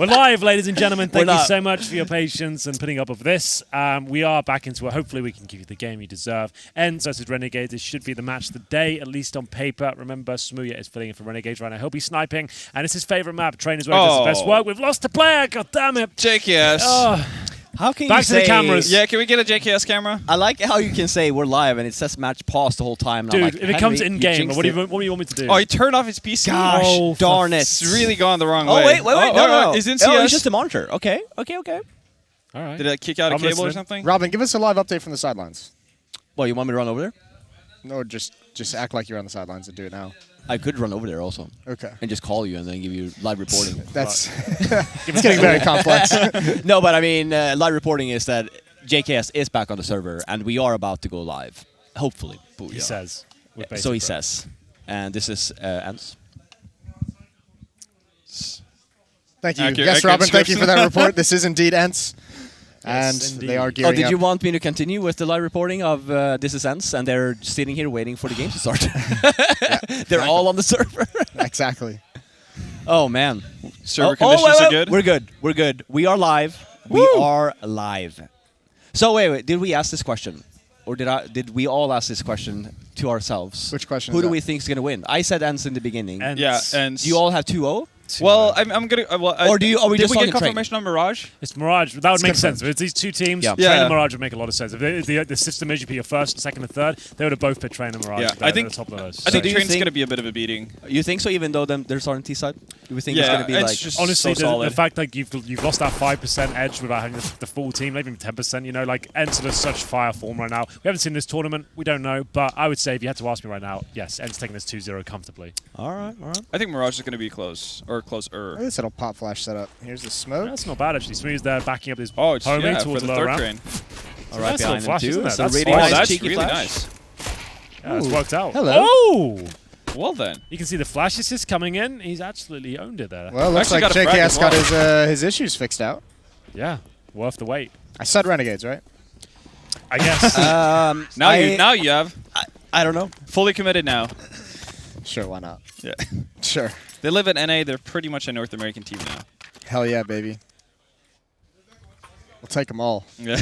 We're live, ladies and gentlemen. Thank you so much for your patience and putting up with this. We are back into it. Hopefully, we can give you the game you deserve. ENCE versus Renegades. This should be the match of the day, at least on paper. Remember, Smooya is filling in for Renegades right now. He'll be sniping, and it's his favorite map. Trainers where he does the best work. We've lost a player. God damn it. JKS. Oh. How can Back you to say, the cameras. Yeah, can we get a JKS camera? I like how you can say we're live and it says match pause the whole time. And Dude, like, if it comes in-game, what do you want me to do? Oh, he turned off his PC. Gosh, darn it. It's really gone the wrong way. Oh, wait. No. Is ENCE? Oh, it's just a monitor. Okay. All right. Did it kick out a cable or something? Robin, give us a live update from the sidelines. Well, you want me to run over there? No, just act like you're on the sidelines and do it now. I could run over there also. Okay. And just call you and then give you live reporting. That's it's getting very complex. No, but I mean, live reporting is that JKS is back on the server and we are about to go live. Hopefully. He says. So he says. And this is ENCE. Thank you. Yes, Robin, thank you for that report. This is indeed ENCE. Yes, and they are gearing up. Did you want me to continue with the live reporting of this is ENCE and they're sitting here waiting for the game to start? They're all on the server. Exactly. Oh, man. Server conditions are good? We're good. We're good. We are live. Woo! We are live. So wait. Did we ask this question? Or did we all ask this question to ourselves? Which question Who is do that? we think is going to win? I said ENCE in the beginning. Yeah, and Do you all have 2-0? Well, I'm gonna. Or do you? Are we did just we talking get confirmation on Mirage? It's Mirage. That would make confirmed. sense. If it's these two teams, Yeah. Train and Yeah. Mirage would make a lot of sense. If the system is you put your first, second, and third, they would have both put Train and Mirage. Yeah, They're I think. at the top of the list. I think do you Train's think- gonna be a bit of a beating. You think so? Even though there's on T side, do we think it's Yeah, going to be it's like just Honestly, so solid. the fact that you've lost that 5% edge without having the full team, maybe even 10%, you know, like ENCE is such fire form right now. We haven't seen this tournament, we don't know, but I would say if you had to ask me right now, yes, ENCE taking this 2-0 comfortably. All right. I think Mirage is gonna be close or closer. This little pop flash setup. Here's the smoke. That's not bad actually. Smooth's there backing up his Oh, it's homie yeah, for towards the the lower third ramp. train. All right, That's behind not them flash, too. isn't it? So That's really Oh, nice that's cheeky really flash. nice. Yeah, it's worked out. Hello. Oh! Well then. You can see the flash assist coming in. He's absolutely owned it there. Well, it looks Actually like got a frag JKS as got well. his issues fixed out. Yeah, worth the wait. I said Renegades, right? I guess. Now you have I don't know. fully committed now. Sure, why not? Yeah. Sure. They live in NA. They're pretty much a North American team now. Hell yeah, baby. We'll take them all. Yeah.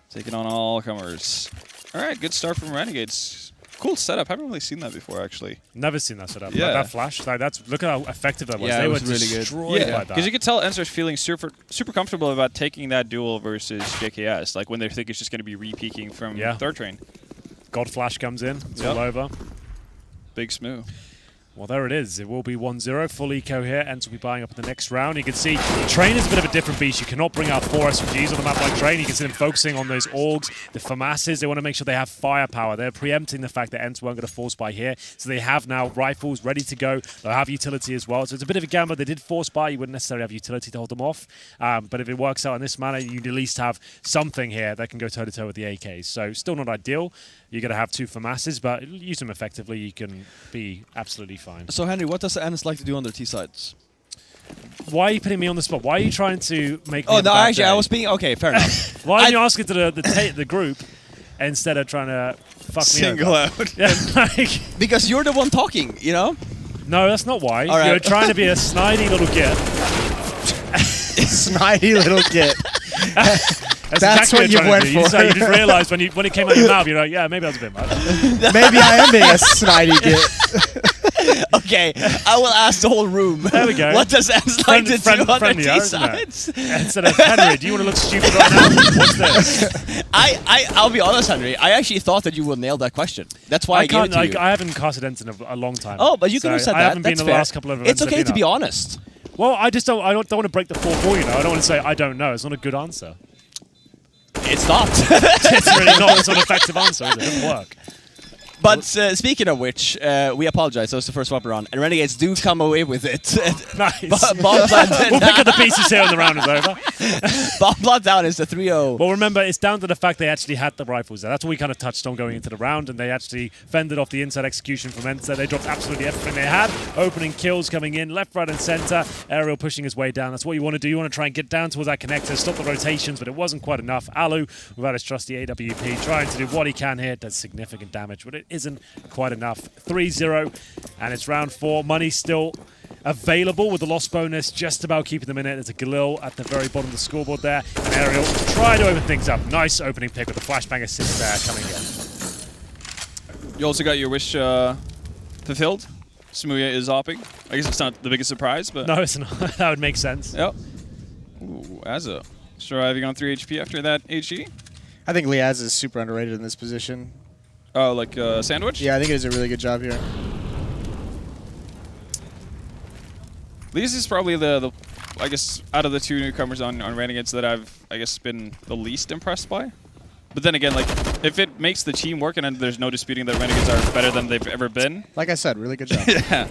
Taking on all comers. All right, good start from Renegades. Cool setup. Haven't really seen that before, actually. Never seen that setup. Yeah. Like that flash. Like look at how effective that was. Yeah, They it were was really good. destroyed by that. because you could tell ENCE is feeling super comfortable about taking that duel versus JKS. Like when they think it's just going to be re-peaking from third train. God Flash comes in. It's all over. Big smooth. Well, there it is. It will be 1-0. Full eco here. ENCE will be buying up in the next round. You can see Train is a bit of a different beast. You cannot bring out 4 SMGs on the map like Train. You can see them focusing on those Augs, the FAMASs. They want to make sure they have firepower. They're preempting the fact that ENCE weren't going to force buy here. So they have now rifles ready to go. They'll have utility as well. So it's a bit of a gamble. They did force buy. You wouldn't necessarily have utility to hold them off. But if it works out in this manner, you'd at least have something here that can go toe-to-toe with the AKs. So still not ideal. You're going to have 2 FAMASs, but use them effectively. You can be absolutely fine. So Henry, what does ENCE like to do on their T sides? Why are you putting me on the spot? Why are you trying to make me Oh a no, bad actually, day? I was being okay. Fair enough. Why didn't you ask it to the group instead of trying to fuck me Single over? out. Yeah, like, Because you're the one talking, you know. no, that's not why. All right. You're trying to be a snidey little git. Snidey little git. That's exactly what you you're trying went to do. for. You just realised when it came out of your mouth, you're like, yeah, maybe that was a bit much. Maybe I am being a snidey git. Okay, I will ask the whole room. There we go. What does ENCE like to do on their friendly, T isn't it? sides? Instead of Henry, do you want to look stupid right now? What's this? I'll be honest, Henry. I actually thought that you would nail that question. That's why I gave it to you. I haven't casted ENCE in a long time. Oh, but you could have said that. I haven't been That's in the fair. last couple of events. It's okay I've to been be up. honest. Well, I don't want to break the 4-4, you know. I don't want to say I don't know. It's not a good answer. It's not. It's really not. It's not an effective answer, is it? It doesn't work. But speaking of which, we apologize. That was the first swap round. And Renegades do come away with it. Nice. Bomb plant We'll pick up the pieces here when the round is over. Bomb plant down is the 3-0. Well, remember, it's down to the fact they actually had the rifles there. That's what we kind of touched on going into the round, and they actually fended off the inside execution from ENCE. They dropped absolutely everything they had. Opening kills coming in, left, right, and center. Aerial pushing his way down. That's what you want to do. You want to try and get down towards that connector, stop the rotations, but it wasn't quite enough. Alu, without his trusty AWP, trying to do what he can here, does significant damage. But it isn't quite enough. 3-0, and it's round 4. Money still available with the loss bonus, just about keeping them in it. There's a Galil at the very bottom of the scoreboard there. And Ariel try to open things up. Nice opening pick with the flashbang assist there coming in. You also got your wish fulfilled. Smooya is opping. I guess it's not the biggest surprise, but... No, it's not. That would make sense. Yep. Ooh, Azza. Surviving on 3 HP after that HG. I think Liaz is super underrated in this position. Oh, like Sandwich? Yeah, I think he does a really good job here. Liaz is probably the I guess, out of the 2 newcomers on Renegades that I've, I guess, been the least impressed by. But then again, like, if it makes the team work and there's no disputing that Renegades are better than they've ever been. Like I said, really good job. Yeah.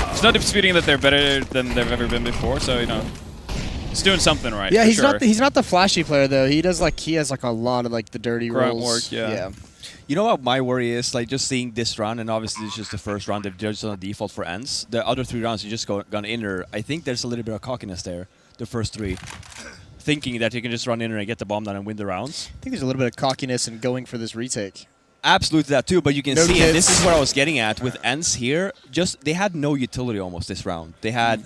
There's no disputing that they're better than they've ever been before, so, you know, it's doing something right. Yeah, for he's sure. not the flashy player, though. He has like a lot of, like, the dirty Grunt rolls. work, yeah. You know what my worry is? Like, just seeing this round, and obviously it's just the first round they've judged on the default for ENCE. The other 3 rounds you just gone inner. I think there's a little bit of cockiness there, the first 3. Thinking that you can just run inner and get the bomb down and win the rounds. I think there's a little bit of cockiness in going for this retake. Absolutely that too, but you can No see, kids. and this is what I was getting at with ENCE here, just they had no utility almost this round. They had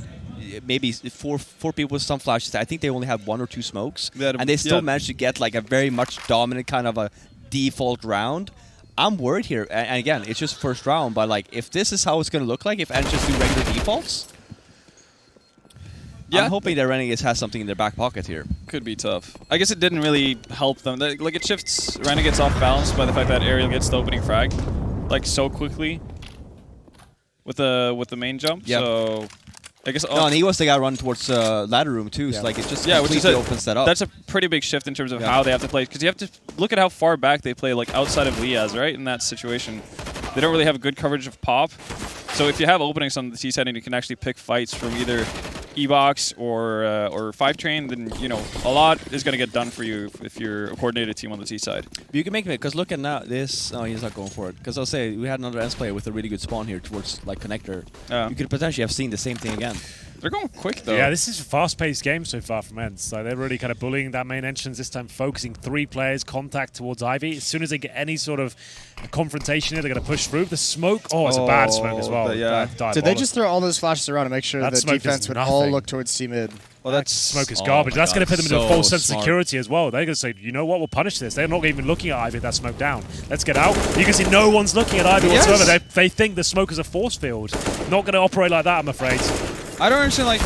maybe four people with some flashes. I think they only had 1 or 2 smokes, and they still managed to get like a very much dominant kind of a default round. I'm worried here, and again, it's just first round, but like if this is how it's going to look like, if ENCE just do regular defaults, I'm hoping that Renegades has something in their back pocket here. Could be tough. I guess it didn't really help them. Like, it shifts Renegades off balance by the fact that Ariel gets the opening frag, like, so quickly with the main jump. Yep. So I guess. No, and he was the guy running towards ladder room too. So like it just completely opens that up. That's a pretty big shift in terms of how they have to play, because you have to look at how far back they play, like outside of Liaz, right? In that situation, they don't really have good coverage of pop. So if you have openings on the T side and you can actually pick fights from either E-Box or 5-Train, then, you know, a lot is going to get done for you if you're a coordinated team on the T side. But you can make it, because look at now this. Oh, he's not going for it. Because I'll say we had another ENCE player with a really good spawn here towards like connector. You could potentially have seen the same thing again. They're going quick though. Yeah, this is a fast-paced game so far from ENCE. So they're really kind of bullying that main entrance this time, focusing 3 players, contact towards Ivy. As soon as they get any sort of confrontation here, they're going to push through. The smoke, it's a bad smoke as well. Yeah. Did they just throw all those flashes around to make sure that defense would all look towards C-mid? Well, that smoke is garbage. That's going to put them into a false sense of security as well. They're going to say, you know what, we'll punish this. They're not even looking at Ivy with that smoke down. Let's get out. You can see no one's looking at Ivy whatsoever. They think the smoke is a force field. Not going to operate like that, I'm afraid. I don't understand, like...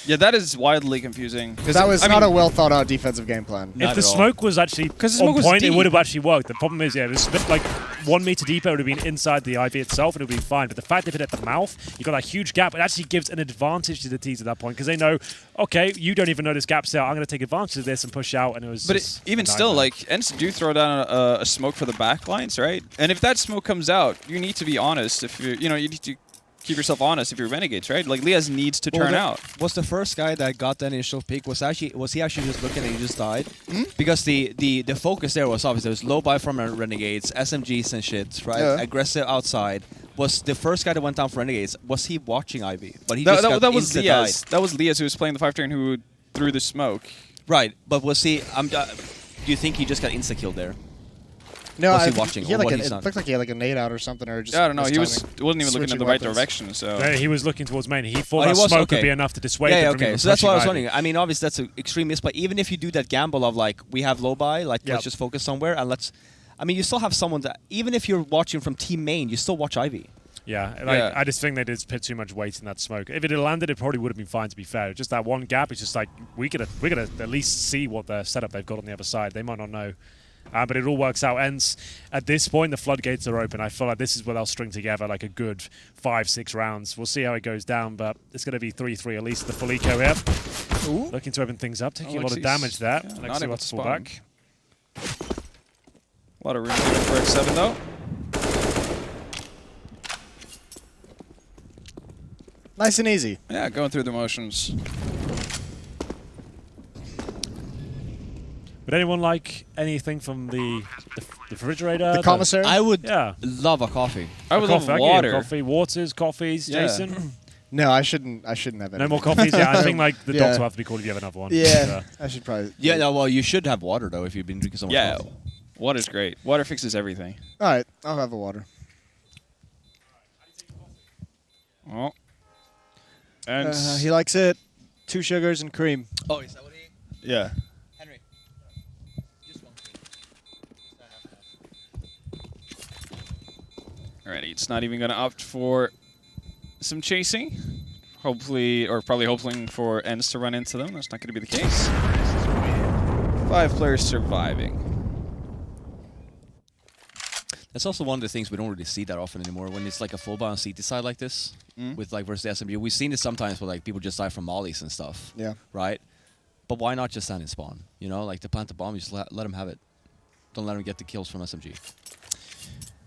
Yeah, that is wildly confusing. That was not a well-thought-out defensive game plan. If the smoke was actually on point, it would have actually worked. The problem is, it was a bit like 1 meter deeper, it would have been inside the Ivy itself, and it would have been fine. But the fact they hit it at the mouth, you've got that huge gap. It actually gives an advantage to the T's at that point, because they know, okay, you don't even know this gap's there. I'm going to take advantage of this and push out, and it was. But even still, like, ENCE do throw down a smoke for the backlines, right? And if that smoke comes out, you need to be honest. If you you need to keep yourself honest if you're Renegades, right? Like, Liaz needs to turn out. Was the first guy that got that initial pick, was he actually just looking and he just died? Because the focus there was obviously, there was low buy from Renegades, SMGs and shit, right? Yeah. Aggressive outside. Was the first guy that went down for Renegades, was he watching Ivy? But he that was insta Liaz. died. That was Liaz who was playing the 5-Train who threw the smoke. Right, but was he, do you think he just got insta-killed there? No, was he watching? He had Or like what it looked like he had like a nade out or something, or just. Yeah, I don't know. He wasn't even looking Switching in the right weapons. direction. So He was looking towards main. He thought he that was? smoke Okay. would be enough to dissuade Yeah, them from okay. even So that's what I was pushing wondering. Ivy. I mean, obviously that's an extreme miss, but even if you do that gamble of like, we have low buy, like let's just focus somewhere and let's. I mean, you still have someone that, even if you're watching from team main, you still watch Ivy. Yeah, I just think they did put too much weight in that smoke. If it had landed, it probably would have been fine, to be fair. Just that one gap, it's just like, we're gonna at least see what the setup they've got on the other side. They might not know. But it all works out. ENCE, at this point, the floodgates are open. I feel like this is where they'll string together like a good 5-6 rounds. We'll see how it goes down, but it's going to be 3-3 at least. The full eco here. Looking to open things up, taking a lot of damage there. Yeah, Alexi not able wants to to pull spawn. back. A lot of room here for X7 though. Nice and easy. Yeah, going through the motions. Would anyone like anything from the refrigerator? The commissary? I would Yeah. love a coffee. I would love I can get water. coffee, waters, coffees, Yeah. Jason. No, I shouldn't have any. No more coffees? Yeah, I think like the Yeah. dogs will have to be called if you have another one. Yeah, I should probably. Yeah, no, well, you should have water though if you've been drinking so much Yeah. coffee. Water's great. Water fixes everything. All right, I'll have a water. Oh. And He likes it. 2 sugars and cream. Oh, is that what he? yeah. Henry. Just 1 cream. Alrighty, it's not even going to opt for some chasing. Hopefully, or probably hoping for ENCE to run into them. That's not going to be the case. 5 players surviving. That's also one of the things we don't really see that often anymore. When it's like a full bound CT side like this, with like versus SMG, we've seen this sometimes where like people just die from mollies and stuff. Yeah. Right. But why not just stand in spawn? You know, like to plant the bomb, you just let them have it. Don't let them get the kills from SMG.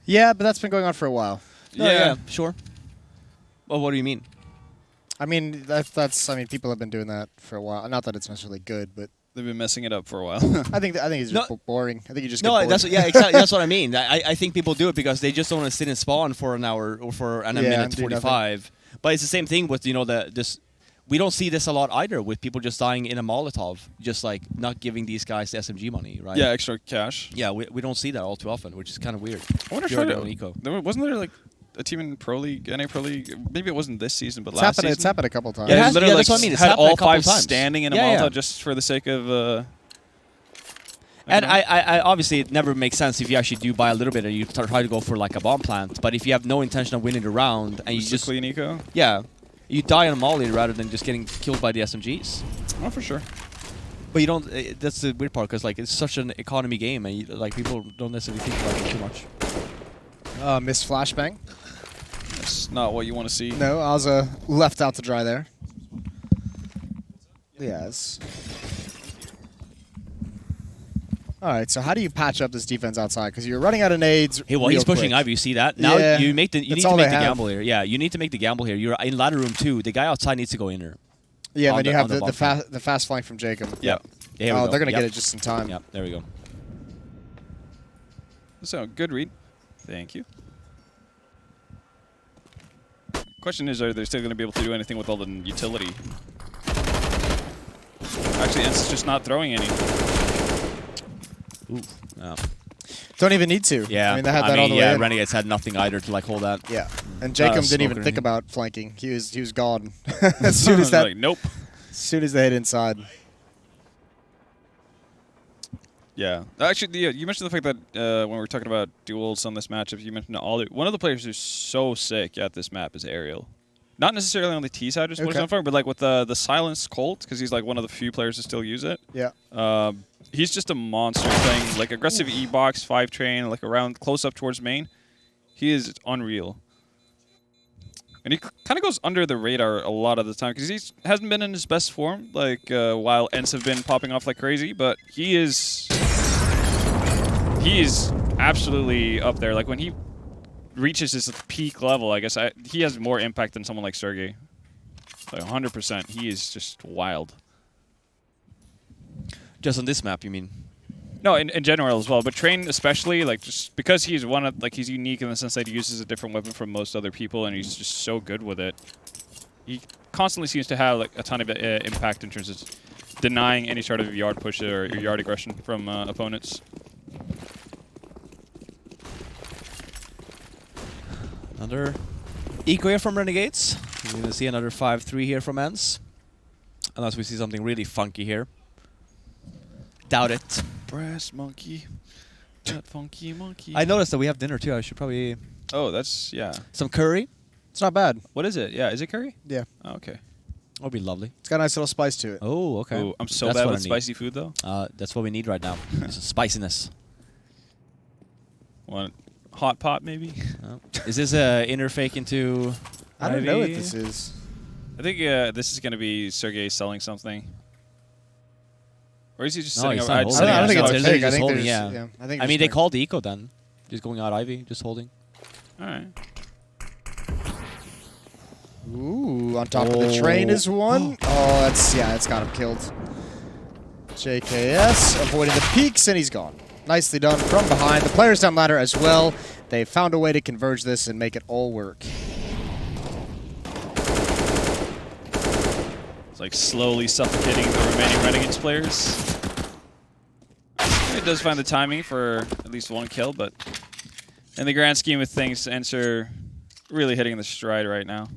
Yeah, but that's been going on for a while. Yeah, sure. Well, what do you mean? I mean, that's. I mean, people have been doing that for a while. Not that it's necessarily good, but They've been messing it up for a while. I think it's just boring. I think you just get No, bored. that's exactly. That's what I mean. I think people do it because they just don't want to sit and spawn for an hour or for a minute 45. But it's the same thing with this. We don't see this a lot either with people just dying in a Molotov, just like not giving these guys the SMG money, right? Yeah, extra cash. Yeah, we don't see that all too often, which is kind of weird. I wonder wasn't there like a team in Pro League, NA Pro League? Maybe it wasn't this season, but last season. It's happened a couple times. Yeah, literally that's what I mean. It's had happened a all couple 5 times. standing in a Molotov just for the sake of. And I obviously it never makes sense if you actually do buy a little bit and you try to go for like a bomb plant. But if you have no intention of winning the round and you just clean eco. Yeah, you die on a molly rather than just getting killed by the SMGs. Oh, for sure. But you don't. That's the weird part because like it's such an economy game and like people don't necessarily think about it too much. Missed flashbang. That's not what you want to see. No, I was left out to dry there. Yes. All right, so how do you patch up this defense outside? Because you're running out of nades. Hey, well, he's pushing Ivy. You see that? Now you need to make the gamble here. Yeah, you need to make the gamble here. You're in ladder room 2. The guy outside needs to go inner. Yeah, and then you have the fast flank from Jacob. Yep. Oh, they're gonna get it just in time. Yep. There we go. So good read. Thank you. Question is, are they still going to be able to do anything with all the utility? Actually, ENCE is just not throwing any. Ooh. Yeah. Don't even need to. Yeah. I mean, they had that all the way in. Renegades had nothing either to like hold that. Yeah. And Jacob didn't even think about flanking. He was gone as soon as that. Like, nope. As soon as they hit inside. Yeah. Actually, you mentioned the fact that when we were talking about duels on this matchup, you mentioned one of the players who's so sick at this map is Aerial. Not necessarily on the T side, just what it's for, but like with the Silence Colt, because he's like one of the few players to still use it. Yeah. He's just a monster playing like aggressive E-box, 5 train, like around close up towards main. He is unreal. And he kind of goes under the radar a lot of the time because he hasn't been in his best form, like while ENCE have been popping off like crazy, but he is absolutely up there. Like when he reaches his peak level, I guess he has more impact than someone like Sergey. Like 100%. He is just wild. Just on this map, you mean? No, in general as well, but Train especially, like just because he's he's unique in the sense that he uses a different weapon from most other people, and he's just so good with it. He constantly seems to have like a ton of impact in terms of denying any sort of yard push or yard aggression from opponents. Another eco here from Renegades. We're going to see another 5-3 here from ENCE. Unless we see something really funky here. Doubt it. Brass monkey. That funky monkey. I noticed that we have dinner too. I should probably... Oh, that's, yeah. Some curry. It's not bad. What is it? Yeah, is it curry? Yeah. Oh, okay. That would be lovely. It's got a nice little spice to it. Oh, okay. Ooh, I'm so bad with spicy food, though. That's what we need right now. Some spiciness. Want hot pot, maybe? Is this a inner fake into... I don't know what this is. I think this is going to be Sergey selling something. Or is he just sitting over? I don't think it's a fake. I think there's... Yeah. I mean, they called the eco then. Just going out Ivy, just holding. All right. Ooh, on top of the train is one. Oh, that's got him killed. JKS avoiding the peaks, and he's gone. Nicely done from behind. The players down ladder as well. They found a way to converge this and make it all work. It's like slowly suffocating the remaining Renegades players. does find the timing for at least one kill, but in the grand scheme of things, ENCE are really hitting the stride right now.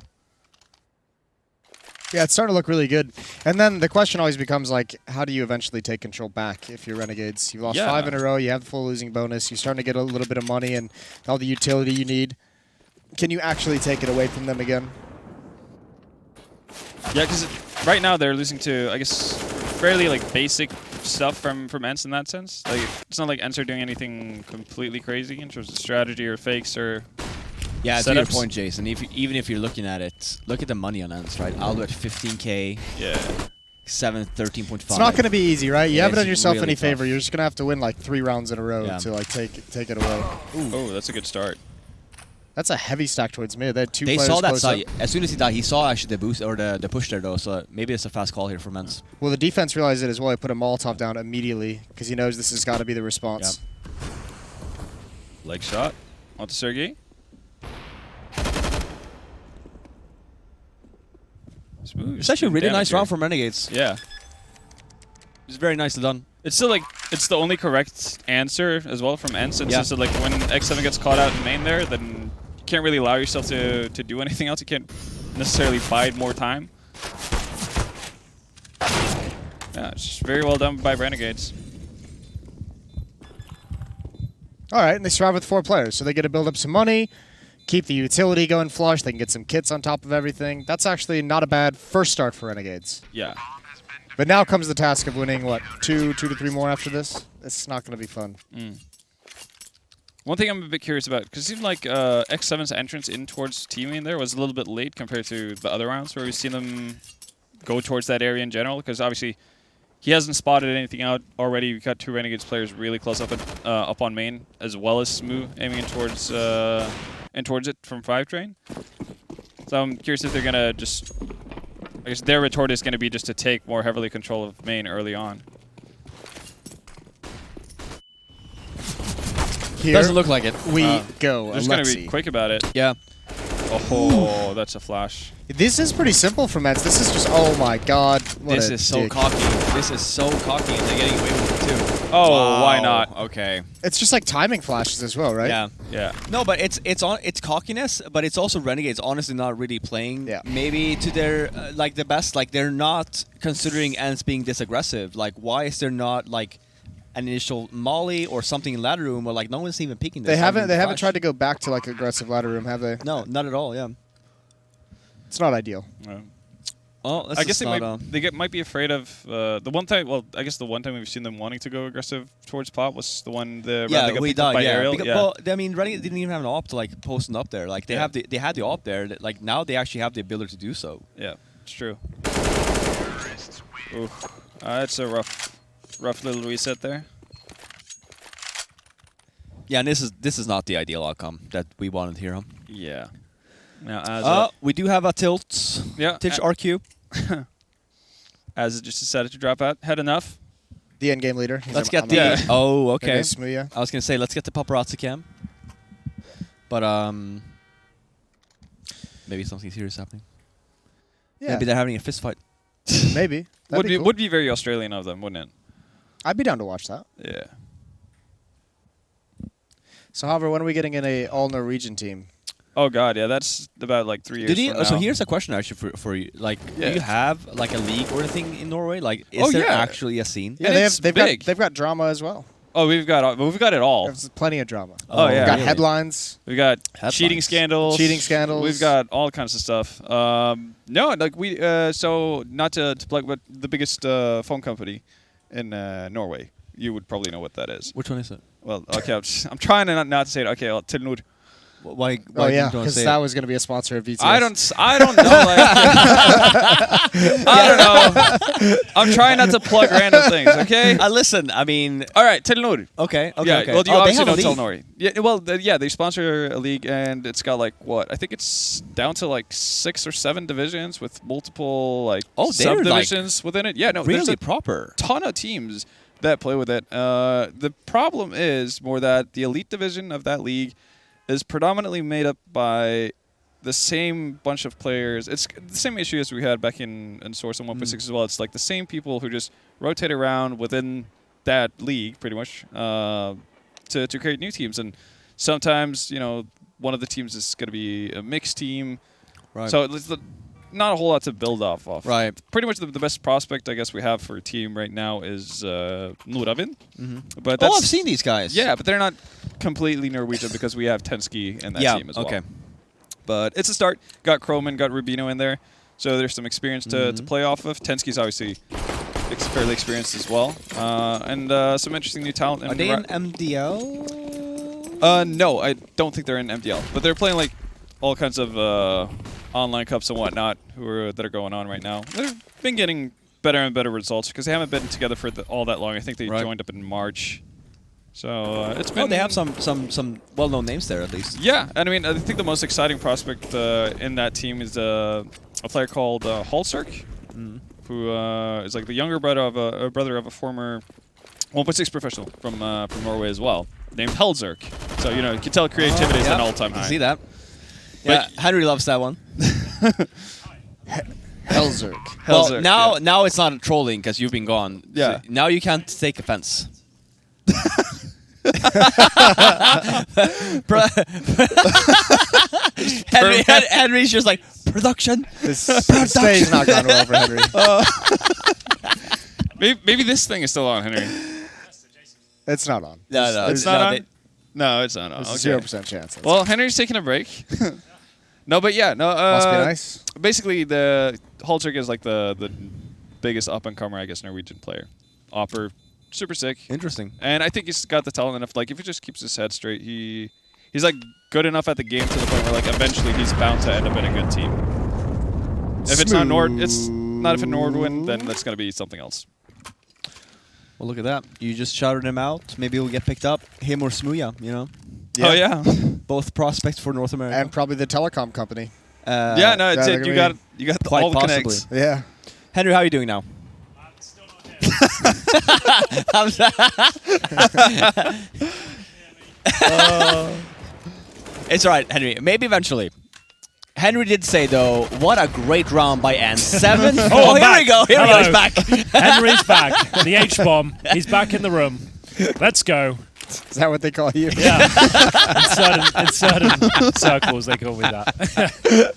Yeah, it's starting to look really good. And then the question always becomes, like, how do you eventually take control back if you're Renegades? You lost 5 in a row, you have the full losing bonus, you're starting to get a little bit of money and all the utility you need. Can you actually take it away from them again? Yeah, because right now they're losing to, I guess, fairly like basic stuff from ENCE in that sense. Like, it's not like ENCE are doing anything completely crazy in terms of strategy or fakes or Yeah, setups. to your point, Jason, even if you're looking at it, look at the money on ENCE, right? Aldo at 15K. Yeah. 7, 13.5. It's not going to be easy, right? You haven't done yourself really any tough. favor. You're just going to have to win like 3 rounds in a row to like take it away. Ooh. Oh, that's a good start. That's a heavy stack towards mid. They had 2 They players saw that close side. up. As soon as he died, he saw actually the boost or the push there though. So maybe it's a fast call here from ENCE. Well, the defense realized it as well. He put a Molotov down immediately because he knows this has got to be the response. Yeah. Leg shot onto Sergey. Smooth. It's actually a really Damage nice here. round from Renegades. Yeah. It's very nicely done. It's still like, it's the only correct answer as well from ENCE. It's just that, like, when X7 gets caught out in main there, then you can't really allow yourself to do anything else. You can't necessarily bide more time. Yeah, it's just very well done by Renegades. All right, and they survive with 4 players, so they get to build up some money, keep the utility going flush. They can get some kits on top of everything. That's actually not a bad first start for Renegades. Yeah. But now comes the task of winning, what, 2 to 3 more after this? It's not going to be fun. One thing I'm a bit curious about, because it seemed like X7's entrance in towards teaming there was a little bit late compared to the other rounds where we've seen them go towards that area in general, because obviously he hasn't spotted anything out already. We've got 2 Renegades players really close up on main, as well as Smoo aiming in towards it from 5 train. So I'm curious if they're going to just... I guess their retort is going to be just to take more heavily control of main early on. Here Doesn't look like it. we go. They're just going to be quick about it. Yeah. Oh, that's a flash. This is pretty simple for ENCE. This is just, oh my god. This is so cocky. This is so cocky, and they're getting away with it too. Oh, Wow. why not? Okay. It's just like timing flashes as well, right? Yeah. Yeah. No, but it's cockiness, but it's also Renegades honestly not really playing maybe to their like the best. Like they're not considering ENCE being this aggressive. Like why is there not like an initial molly or something in ladder room, or like no one's even peeking this? They haven't tried to go back to like aggressive ladder room, have they? No, not at all. Yeah. It's not ideal. No. Oh, I guess they might be afraid of the one time. Well, I guess the one time we've seen them wanting to go aggressive towards pop was the one round they got picked up by Aerial. Because, well, I mean, Renegades didn't even have an op to like posting up there. Like they had the op there. That, like now they actually have the ability to do so. Yeah, it's true. Oof. It's a rough little reset there. Yeah, and this is not the ideal outcome that we wanted here. Huh? Yeah. Now, as we do have a tilt. Yeah. Tilt RQ. As it just decided to drop out. Had enough. The end game leader. Let's get the. Oh, okay. Smooth, I was gonna say let's get the paparazzi cam. But maybe something serious happening. Yeah. Maybe they're having a fist fight. Maybe. Would be very Australian of them, wouldn't it? I'd be down to watch that. Yeah. So, however, when are we getting in a all Norwegian team? Oh god, yeah, that's about like 3 years. From So now. here's a question actually for you. Like, do you have like a league or anything in Norway? Like, is Oh, there yeah. actually a scene? Yeah, And they've got drama as well. Oh, we've got it all. There's plenty of drama. Oh, yeah. We've got really? headlines. We've got Headlines. cheating scandals. We've got all kinds of stuff. No, like we. So not to plug, but the biggest phone company in Norway. You would probably know what that is. Which one is it? Well, okay, I'm trying to not to say it. Okay, Telenor. Why Oh yeah, you don't because say that it? was going to be a sponsor of VTS. I don't know. Like, I don't know. I'm trying not to plug random things. Okay. Listen, I mean, All right, Telenor. okay. Yeah, okay. well, you Oh, they obviously have a know league. Telenor. Yeah, well, they sponsor a league, and it's got like what? I think it's down to like 6 or 7 divisions with multiple like they're, subdivisions within it. Yeah, no, there's Really a proper. ton of teams that play with it. The problem is more that the elite division of that league is predominantly made up by the same bunch of players. It's the same issue as we had back in Source and 1.6 as well. It's like the same people who just rotate around within that league pretty much to create new teams. And sometimes, you know, one of the teams is going to be a mixed team. Right. So it's not a whole lot to build off of. Right. Pretty much the best prospect I guess we have for a team right now is Nuravin. But I've seen these guys. Yeah, but they're not completely Norwegian because we have Tensky in that team as well. Okay. But it's a start. Got Kroman, got Rubino in there. So there's some experience to play off of. Tensky's obviously fairly experienced as well. And some interesting new talent. Are they in MDL? No, I don't think they're in MDL. But they're playing like all kinds of online cups and whatnot that are going on right now. They've been getting better and better results because they haven't been together for all that long. I think they joined up in March. So it's been. Oh, they have some well-known names there at least. Yeah, and I mean, I think the most exciting prospect in that team is a player called Halzerk, who is like the younger brother of a former 1.6 professional from Norway as well, named Halzerk. So you know, you can tell creativity is at an all-time high. I see that. Yeah, Henry loves that one. Hellzerk. Well, now it's not trolling because you've been gone. Yeah. So now you can't take offense. Henry's just like, production. This day is not gone well for Henry. Maybe this thing is still on, Henry. It's not on. No, It's not on? No, it's not on. There's Okay. a 0% chance. Well, Henry's taking a break. No, but yeah, no. Must be nice. Basically, the Halzerk is like the biggest up-and-comer, I guess, Norwegian player. Opper, super sick. Interesting. And I think he's got the talent enough. Like, if he just keeps his head straight, he's like good enough at the game to the point where like eventually he's bound to end up in a good team. If it's not if Nordwind, then that's gonna be something else. Well, look at that. You just shouted him out. Maybe he'll get picked up. Him or Smuya, you know. Yeah. Oh yeah. Both prospects for North America. And probably the telecom company. Yeah, no, it's that it. You I got Quite all the possibly. connects. Yeah. Henry, how are you doing now? Still not It's all right, Henry. Maybe eventually. Henry did say, though, what a great round by ENCE. 7. Oh, here we go. Here we go. He's back. Henry's back. The H-bomb. He's back in the room. Let's go. Is that what they call you? Yeah. in certain circles, they call me that.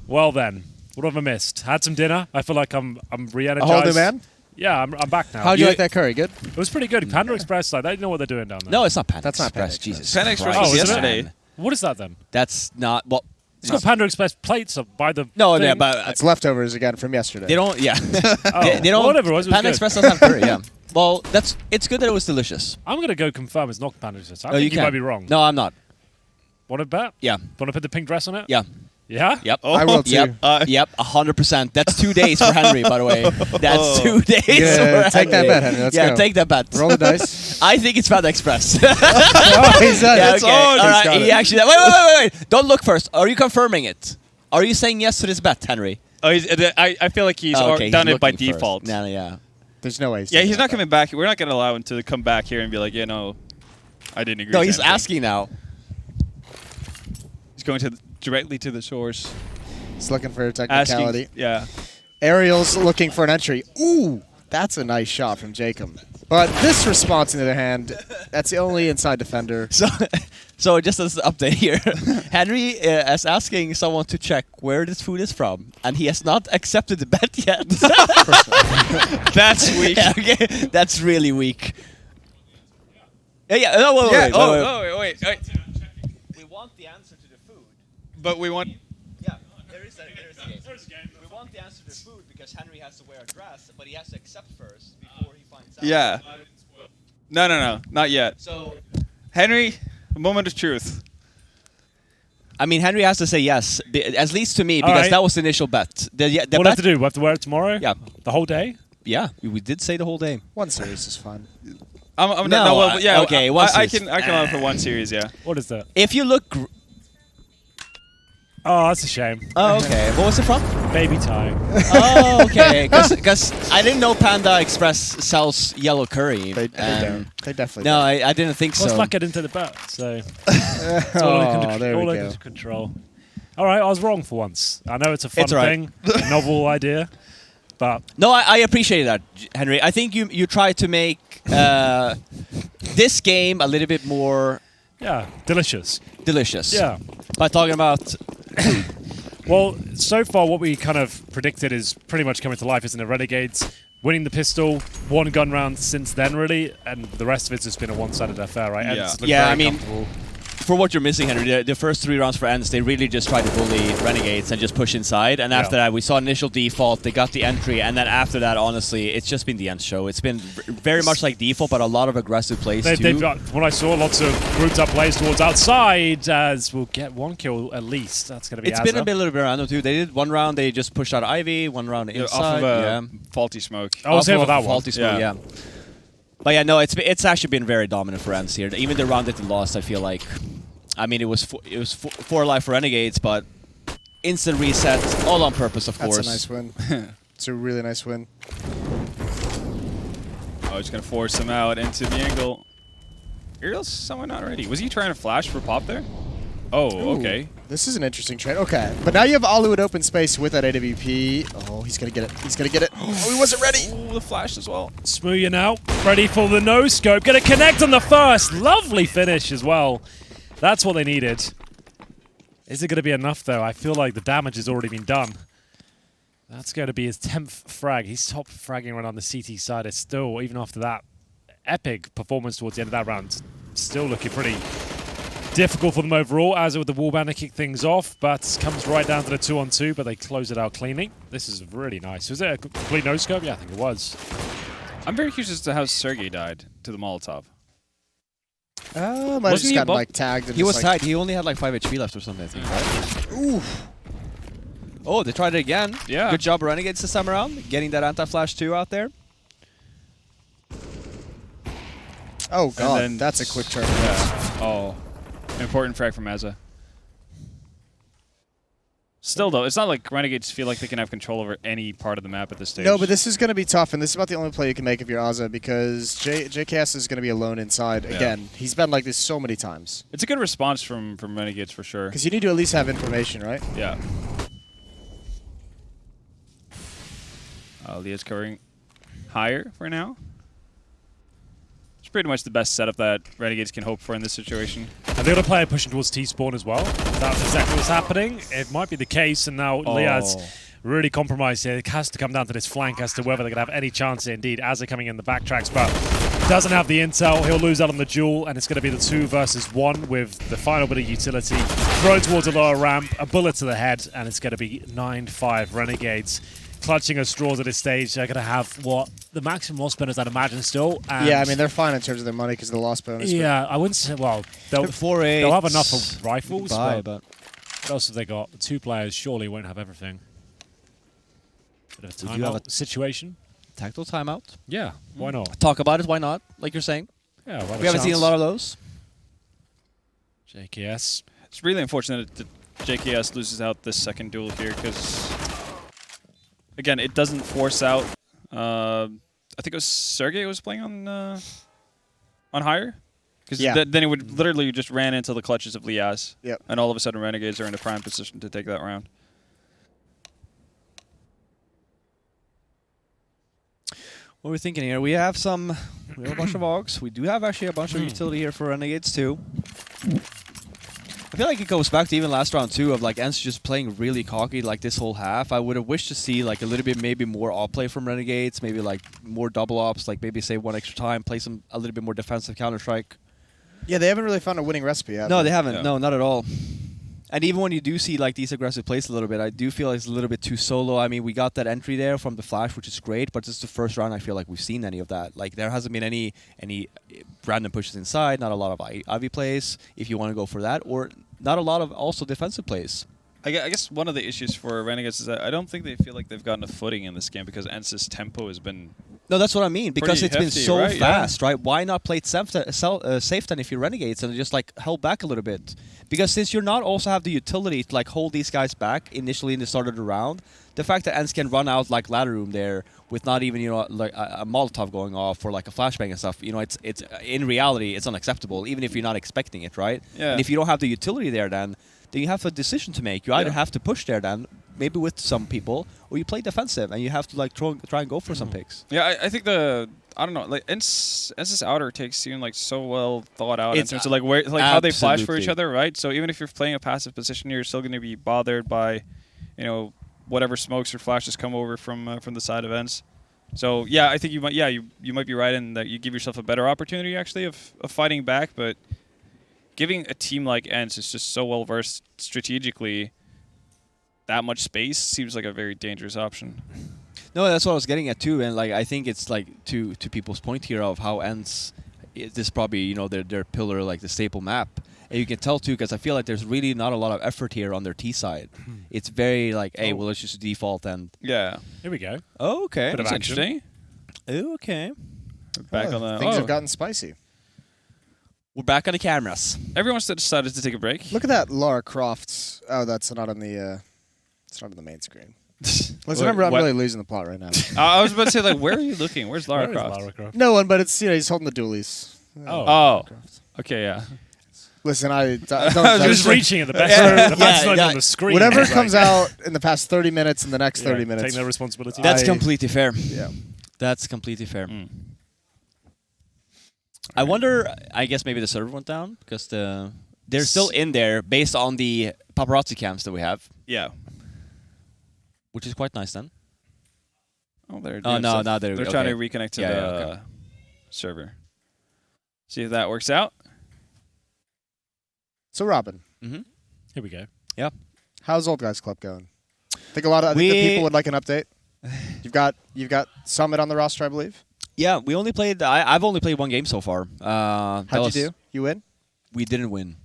Well then, what have I missed? Had some dinner. I feel like I'm re-energized. A whole new man? Yeah, I'm back now. How'd you like that curry? Good? It was pretty good. Panda Express, like, they know what they're doing down there. No, it's not Panda That's not Panda Express. Express. Jesus Panda Express Christ. was isn't it? yesterday. What is that then? That's not... Well, It's got Panda Express plates up by the no, thing. no, but It's leftovers again from yesterday. they don't... Yeah. Oh, they don't... whatever it was Panda good. Express doesn't have curry, yeah. Well, it's good that it was delicious. I'm going to go confirm it's not Panda Express. I Oh, think you can. might be wrong. No, I'm not. Want to bet? Yeah. Want to put the pink dress on it? Yeah. Yeah? Yep. Oh, I will too. Yep. Yep. 100%. That's 2 days for Henry, by the way. That's 2 days Yeah, for take that Henry. bet, Henry. Let's yeah, go. take that bet. Roll the dice. I think it's Panda Express. Oh, he's done Yeah, it. okay. on. All He's right. got He it. actually. Wait. Don't look first. Are you confirming it? Are you saying yes to this bet, Henry? Oh, I feel like he's Okay, done he's it by looking first. default. No, yeah. There's no way. Yeah, he's not coming back. We're not going to allow him to come back here and be like, I didn't agree. No, to he's anything. asking now. He's going directly to the source. He's looking for a technicality. Asking, yeah. Ariel's looking for an entry. Ooh, that's a nice shot from Jacob. But this response, on the other hand, that's the only inside defender. So just as an update here, Henry is asking someone to check where this food is from, and he has not accepted the bet yet. That's weak. Yeah, okay, that's really weak. Yeah. No, wait. Wait. We want the answer to the food. But we want... Yeah, there is a game. We want the answer to the food because Henry has to wear a dress, but he has to accept first before he finds out. Yeah. No. Not yet. So, Henry, a moment of truth. I mean, Henry has to say yes, at least to me, All because right. that was the initial bet. The What do I bet, have to do? We have to wear it tomorrow? Yeah. The whole day? Yeah, we did say the whole day. One series is fun. Okay, one I series. can allow for one series, yeah. What is that? If you look... Oh, that's a shame. Oh, okay. What was it from? Baby time. Oh, okay. Because I didn't know Panda Express sells yellow curry. They don't. They definitely No, don't. I didn't think Let's so. not get into the bet, so... It's all Oh, there we all go. under control. All right, I was wrong for once. I know it's a fun It's all right. thing, a novel idea, But no, I appreciate that, Henry. I think you try to make this game a little bit more delicious. Yeah, by talking about. Well, so far what we kind of predicted is pretty much coming to life, isn't it? Renegades winning the pistol, 1 gun round since then, really, and the rest of it's just been a one-sided affair, right? Yeah, I mean, for what you're missing, Henry, the first 3 rounds for ENCE, they really just tried to bully Renegades and just push inside. And after that, we saw initial default, they got the entry, and then after that, honestly, it's just been the ENCE show. It's been very much like default, but a lot of aggressive plays too. They've got, when I saw lots of grouped up plays towards outside, as we'll get 1 kill at least. That's going to be It's been a little bit random too. They did 1 round, they just pushed out Ivy, 1 round inside. Off of a faulty smoke. I was here for that one. Faulty smoke, yeah. But yeah, no, it's actually been very dominant for ENCE here. Even the round that they lost, I feel like, I mean, it was 4 alive for Renegades, but instant reset, all on purpose, of course. That's a nice win. It's a really nice win. Oh, he's going to force him out into the angle. Ariel's someone not ready. Was he trying to flash for pop there? Oh, Ooh, okay. This is an interesting trade. Okay, but now you have Alu at open space with that AWP. Oh, he's going to get it. He's going to get it. Oh, he wasn't ready. Oh, the flash as well. Smooya now, ready for the no-scope. Going to connect on the first. Lovely finish as well. That's what they needed. Is it going to be enough, though? I feel like the damage has already been done. That's going to be his 10th frag. He's top fragging right on the CT side. It's still, even after that epic performance towards the end of that round, still looking pretty difficult for them overall. As with the wallband to kick things off, but comes right down to the 2-on-2, but they close it out cleanly. This is really nice. Was it a complete no-scope? Yeah, I think it was. I'm very curious as to how Sergey died to the Molotov. Might have just gotten like tagged. And he was tagged. He only had like 5 HP left or something, I think, right? Oof. Oh, they tried it again. Yeah. Good job, Renegades, this time around. Getting that anti-flash 2 out there. Oh, God. That's a quick turn. Yeah. Oh. Important frag from Eza. Still, though, it's not like Renegades feel like they can have control over any part of the map at this stage. No, but this is going to be tough, and this is about the only play you can make if you're Aza, because JKS is going to be alone inside. Again, he's been like this so many times. It's a good response from Renegades for sure. Because you need to at least have information, right? Yeah. Leah's covering higher for now. It's pretty much the best setup that Renegades can hope for in this situation. And the other player pushing towards T-spawn as well. That's exactly what's happening. It might be the case, and now Leah's really compromised here. It has to come down to this flank as to whether they're going to have any chance indeed as they're coming in the backtracks, but doesn't have the intel. He'll lose out on the duel, and it's going to be the 2 versus 1 with the final bit of utility. Thrown towards a lower ramp, a bullet to the head, and it's going to be 9-5 Renegades. Clutching at straws at this stage. They're going to have, what, the maximum loss bonus, I'd imagine, still. And yeah, I mean, they're fine in terms of their money because of the loss bonus. Yeah, I wouldn't say, well, they'll have enough of rifles, but what else have they got? The 2 players surely won't have everything. Bit of a timeout situation. Tactical timeout. Yeah, why not? Talk about it, why not? Like you're saying. Yeah, we haven't seen a lot of those. JKS. It's really unfortunate that JKS loses out this second duel here because, again, it doesn't force out. I think it was Sergey was playing on higher. Because then he would literally just ran into the clutches of Liaz. Yep. And all of a sudden Renegades are in a prime position to take that round. What are we thinking here? We have a bunch of Augs. We do have actually a bunch of utility here for Renegades too. I feel like it goes back to even last round too of like ENCE just playing really cocky like this whole half. I would have wished to see like a little bit maybe more op play from Renegades, maybe like more double ops, like maybe save 1 extra time, play a little bit more defensive Counter-Strike. Yeah, they haven't really found a winning recipe yet. No, they haven't. No, not at all. And even when you do see like these aggressive plays a little bit, I do feel like it's a little bit too solo. I mean, we got that entry there from the flash, which is great, but this is the first round I feel like we've seen any of that. Like there hasn't been any random pushes inside, not a lot of Ivy plays, if you want to go for that, or not a lot of also defensive plays. I guess one of the issues for Renegades is that I don't think they feel like they've gotten a footing in this game because ENCE's tempo has been... No, that's what I mean, because it's hefty, been so right? fast, right? Why not play it safe then if you're Renegades and just like held back a little bit? Because since you're not also have the utility to like hold these guys back initially in the start of the round, the fact that ENCE can run out like ladder room there with not even, you know, like a Molotov going off or like a flashbang and stuff, you know, it's in reality it's unacceptable, even if you're not expecting it, right? Yeah. And if you don't have the utility there, then you have a decision to make. You either have to push there then, maybe with some people, or you play defensive and you have to like try and go for some picks. Yeah, I think I don't know, like ENCE's outer takes seem like so well thought out in terms of like where, like how they flash for each other, right? So even if you're playing a passive position, you're still going to be bothered by, you know, whatever smokes or flashes come over from the side of ENCE. So yeah, I think you might you might be right in that you give yourself a better opportunity actually of fighting back, but giving a team like ENCE is just so well versed strategically, that much space seems like a very dangerous option. No, that's what I was getting at too, and like I think it's like to people's point here of how ENCE is probably, you know, their pillar, like the staple map, and you can tell too because I feel like there's really not a lot of effort here on their T side. It's very like, hey, well, let's just default and yeah. Here we go. Oh, okay, That's interesting. Oh, okay. We're back on the things have gotten spicy. We're back on the cameras. Everyone's decided to take a break. Look at that Lara Croft's. Oh, that's not on the. It's not on the main screen. Listen, I'm really losing the plot right now. I was about to say, like, where are you looking? Where's Lara Croft? Lara Croft? No one, but it's, you know, he's holding the dualies. Oh. Okay, yeah. Listen, I don't. I was just reaching at the best. The best not on the screen. Whatever comes out in the past 30 minutes and the next 30 minutes. Take no responsibility. That's completely fair. Yeah. That's completely fair. I wonder, I guess maybe the server went down because they're still in there based on the paparazzi cams that we have. Yeah. Which is quite nice then. Oh, they're no, they're trying to reconnect to the server. See if that works out. So, Robin. Here we go. Yeah. How's Old Guys Club going? I think the people would like an update. You've got Summit on the roster, I believe. Yeah, we only played. I've only played one game so far. How'd you do? You win? We didn't win.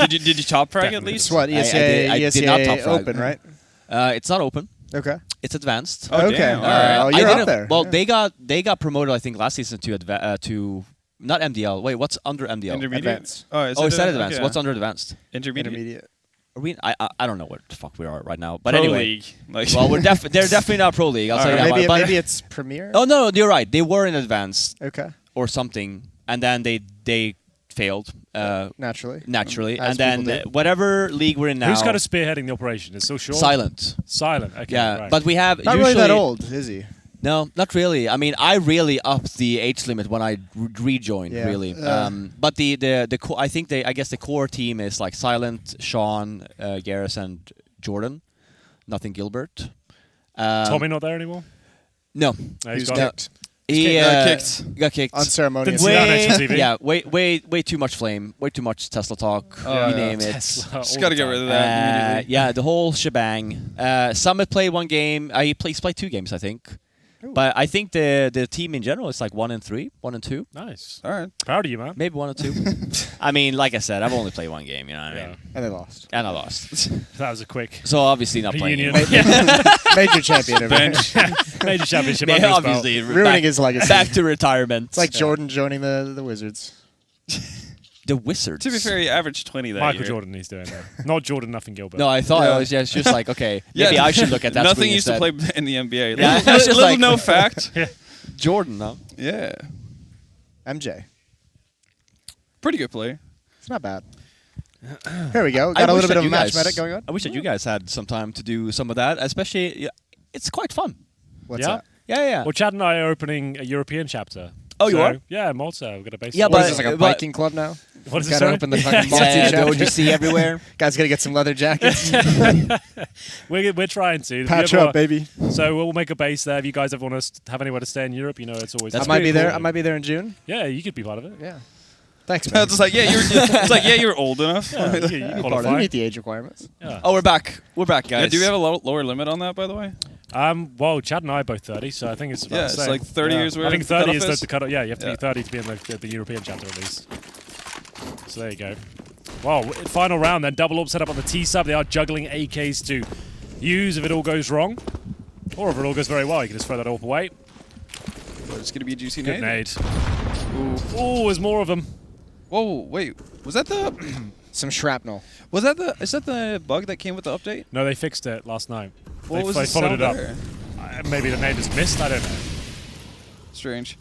Did you top frag at least? It's what ESA did not top frag. Open, right? It's not open. Okay. It's advanced. Oh, okay. Damn. All right. Oh, you're up there. Well, they got promoted, I think, last season to not MDL. Wait, what's under MDL? Intermediate. Advanced. Oh, is that advanced? Okay. What's under advanced? Intermediate. Are we? I don't know what the fuck we are right now. But Pro anyway, League. Like well, they're definitely not Pro League. I'll tell you that. Maybe it's Premier. Oh no, you're right. They were in advanced. Okay. Or something, and then they failed. Naturally. And then whatever league we're in now. Who's kind of spearheading the operation? Is still Sean? Silent. Silent. Okay. Yeah, right. but we have not usually really that old, is he? No, not really. I mean, I really upped the age limit when I rejoined. Yeah. Really, but I guess the core team is like Silent, Sean, Garrus, and Jordan. Nothing Gilbert. Tommy not there anymore? No, No, He's gone. kicked. he got kicked. Unceremoniously. Way too much flame, way too much Tesla talk. You name it. Just got to get rid of that immediately. Yeah, the whole shebang. Summit played one game. He's played 2 games, I think. Ooh. But I think the team in general is like 1-3, 1-2. Nice. All right. Proud of you, man. Maybe 1 or 2. I mean, like I said, I've only played 1 game, you know what I mean? And they lost. And I lost. That was a quick So obviously not playing. reunion. Major champion of Major championship. Yeah, under his belt. obviously. ruining his legacy. Back to retirement. It's like Jordan joining the Wizards. the Wizards. To be fair, he averaged 20 that Michael year. Jordan he's doing that. Not Jordan, nothing Gilbert. No, I thought it was just like, okay, maybe I should look at that Nothing screen used instead. to play in the NBA. Yeah, Little, it's just little like- no fact. Jordan, no? Yeah. MJ. Pretty good player. It's not bad. Here we go. I Got a wish little bit that of you match guys- medic going on. I wish that you guys had some time to do some of that, especially, it's quite fun. What's Yeah? that? Yeah. Well, Chad and I are opening a European chapter. Oh, you So, are? Yeah, Malta. We've got a base. Yeah, What but- is this, like a but- Viking club now? What is it? Gotta sorry? open the fucking Yeah, multi-chapter. the OGC everywhere. Guys gotta get some leather jackets. We're trying to. If Patch you ever- up, baby. So we'll make a base there. If you guys ever want to have anywhere to stay in Europe, you know it's always. I That's might be pretty there. cool. I might be there in June. Yeah, you could be part of it. Yeah. Thanks, man. It's like, yeah, you're old enough. Yeah, you Part of it. You qualify. meet the age requirements. Yeah. Oh, we're back. We're back, guys. Yeah, do we have a lower limit on that, by the way? Well, Chad and I are both 30, so I think it's about Yeah, the it's same. like 30 years where I think the 30 cutoff is is? the cutoff. Yeah, you have to Yeah. be 30 to be in the European chapter at least. So there you go. Well, final round then. Double orb set up on the T sub. They are juggling AKs to use if it all goes wrong. Or if it all goes very well, you can just throw that orb away. It's going to be a juicy Good nade. nade. Ooh, there's more of them. Whoa, wait. Was that the... Some shrapnel. Is that the bug that came with the update? No, they fixed it last night. What was they the followed sound it up. there? Maybe the nade is missed. I don't know. Strange.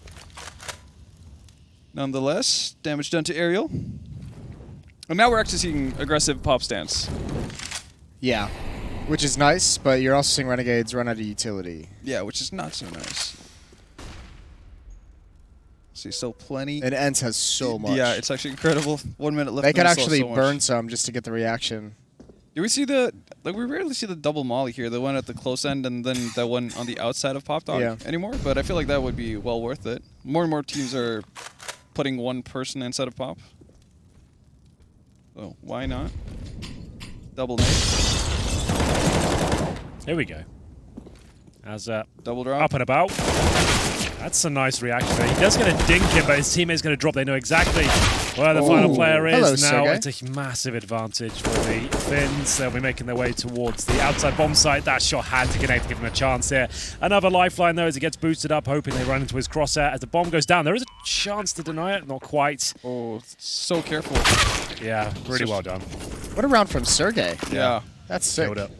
Nonetheless, damage done to Ariel. And now we're actually seeing aggressive pop stance. Yeah. Which is nice, but you're also seeing Renegades run out of utility. Yeah, which is not so nice. See, still plenty. And ENCE has so much. Yeah, it's actually incredible. 1 minute left. They could and still actually so much. burn some just to get the reaction. Do we see the we rarely see the double molly here, the one at the close end and then the one on the outside of Pop Dog anymore, but I feel like that would be well worth it. More and more teams are putting one person inside of Pop. So why not? Double nade. Here we go. As double drop. Up and about. That's a nice reaction. He does get a dink in, but his teammate's going to drop. They know exactly where the final player is. Hello, now Sergey. it's a massive advantage for the Finns. They'll be making their way towards the outside bomb site. That shot had to connect to give him a chance here. Another lifeline, though, as he gets boosted up, hoping they run into his crosshair. As the bomb goes down, there is a chance to deny it. Not quite. Oh, so careful. Yeah, really well done. What a round from Sergey. Yeah. That's sick. Killed it.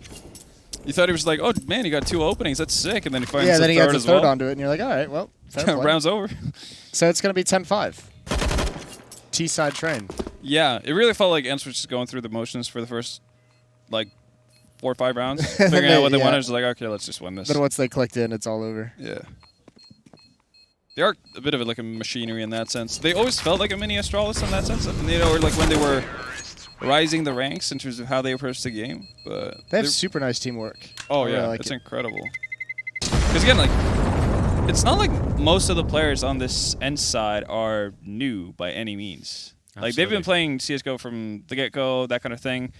You thought he was like, oh, man, he got 2 openings. That's sick. And then he finds Yeah, then he third gets a as third well. onto it, and you're like, all right, well, fair play. Round's over. So it's going to be 10-5. T-side train. Yeah, it really felt like ENCE was just going through the motions for the first, like, 4 or 5 rounds. Figuring out what they wanted. It was like, okay, let's just win this. But once they clicked in, it's all over. Yeah. They are a bit of like a machinery in that sense. They always felt like a mini Astralis in that sense. You know, or like when they were rising the ranks in terms of how they approach the game. But They have super nice teamwork. oh I yeah, really like it's it. incredible. Because again, like, it's not like most of the players on this ENCE side are new by any means. Like they've been playing CS:GO from the get-go, that kind of thing,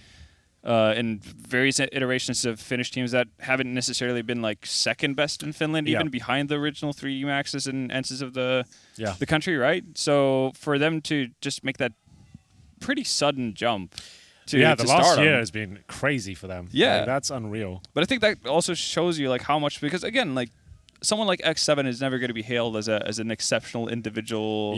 in various iterations of Finnish teams that haven't necessarily been like second best in Finland, even behind the original 3D Maxes and ENCEs of the country, right? So for them to just make that pretty sudden jump. The last year has been crazy for them. Yeah, like, that's unreal. But I think that also shows you like how much, because again, like someone like X7 is never going to be hailed as an exceptional individual,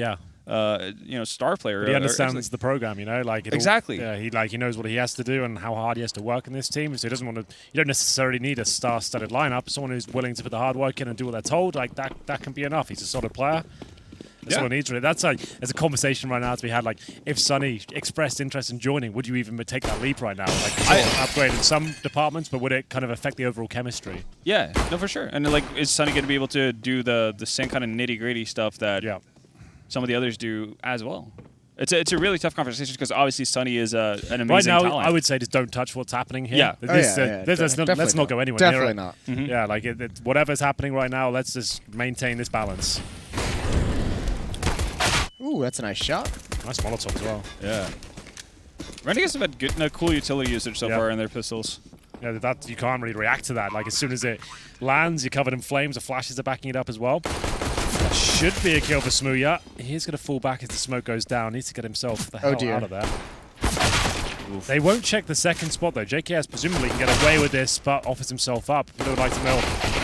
star player. But he understands the program, you know, like exactly. He knows what he has to do and how hard he has to work in this team. So he doesn't want to. You don't necessarily need a star-studded lineup. Someone who's willing to put the hard work in and do what they're told, like that can be enough. He's a solid player. That's all it needs really. That's like, there's a conversation right now to be had. Like, if Sunny expressed interest in joining, would you even take that leap right now? Like, upgrade in some departments, but would it kind of affect the overall chemistry? Yeah, no, for sure. And like, is Sunny going to be able to do the same kind of nitty-gritty stuff that some of the others do as well? It's a really tough conversation because obviously Sunny is an amazing right now, talent. I would say just don't touch what's happening here. Yeah. Let's not go anywhere Definitely near not. Mm-hmm. Yeah, like whatever's happening right now, let's just maintain this balance. Ooh, that's a nice shot. Nice Molotov as well. Yeah. Renegades have had cool utility usage so far in their pistols. Yeah, that you can't really react to that. Like, as soon as it lands, you're covered in flames. The flashes are backing it up as well. That should be a kill for Smooya. He's going to fall back as the smoke goes down. Needs to get himself the hell out of there. Oof. They won't check the second spot, though. JKS presumably can get away with this, but offers himself up. We would like to know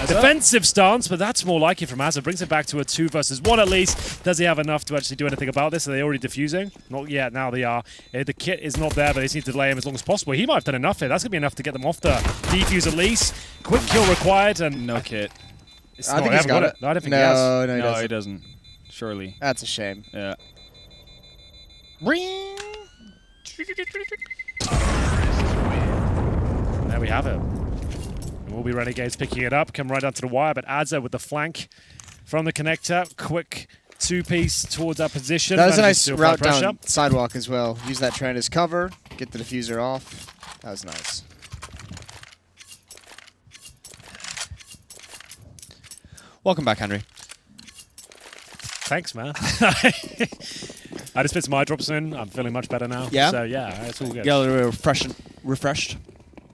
defensive stance, but that's more like it from Azza. Brings it back to a 2 versus 1 at least. Does he have enough to actually do anything about this? Are they already defusing? Not yet. Now they are. The kit is not there, but they just need to delay him as long as possible. He might have done enough here. That's going to be enough to get them off the defuse at least. Quick kill required, and no kit. I think he's got it. No, I don't think he has. No, he doesn't. Surely. That's a shame. Yeah. Ring. There we have it. It will be Renegades picking it up, come right down to the wire, but Adza with the flank from the connector. Quick 2-piece towards that position. That was a nice route down sidewalk as well. Use that train as cover, get the diffuser off. That was nice. Welcome back, Henry. Thanks, man. I just put some eye drops in. I'm feeling much better now. Yeah? So, yeah, it's all good. Get a little refreshed.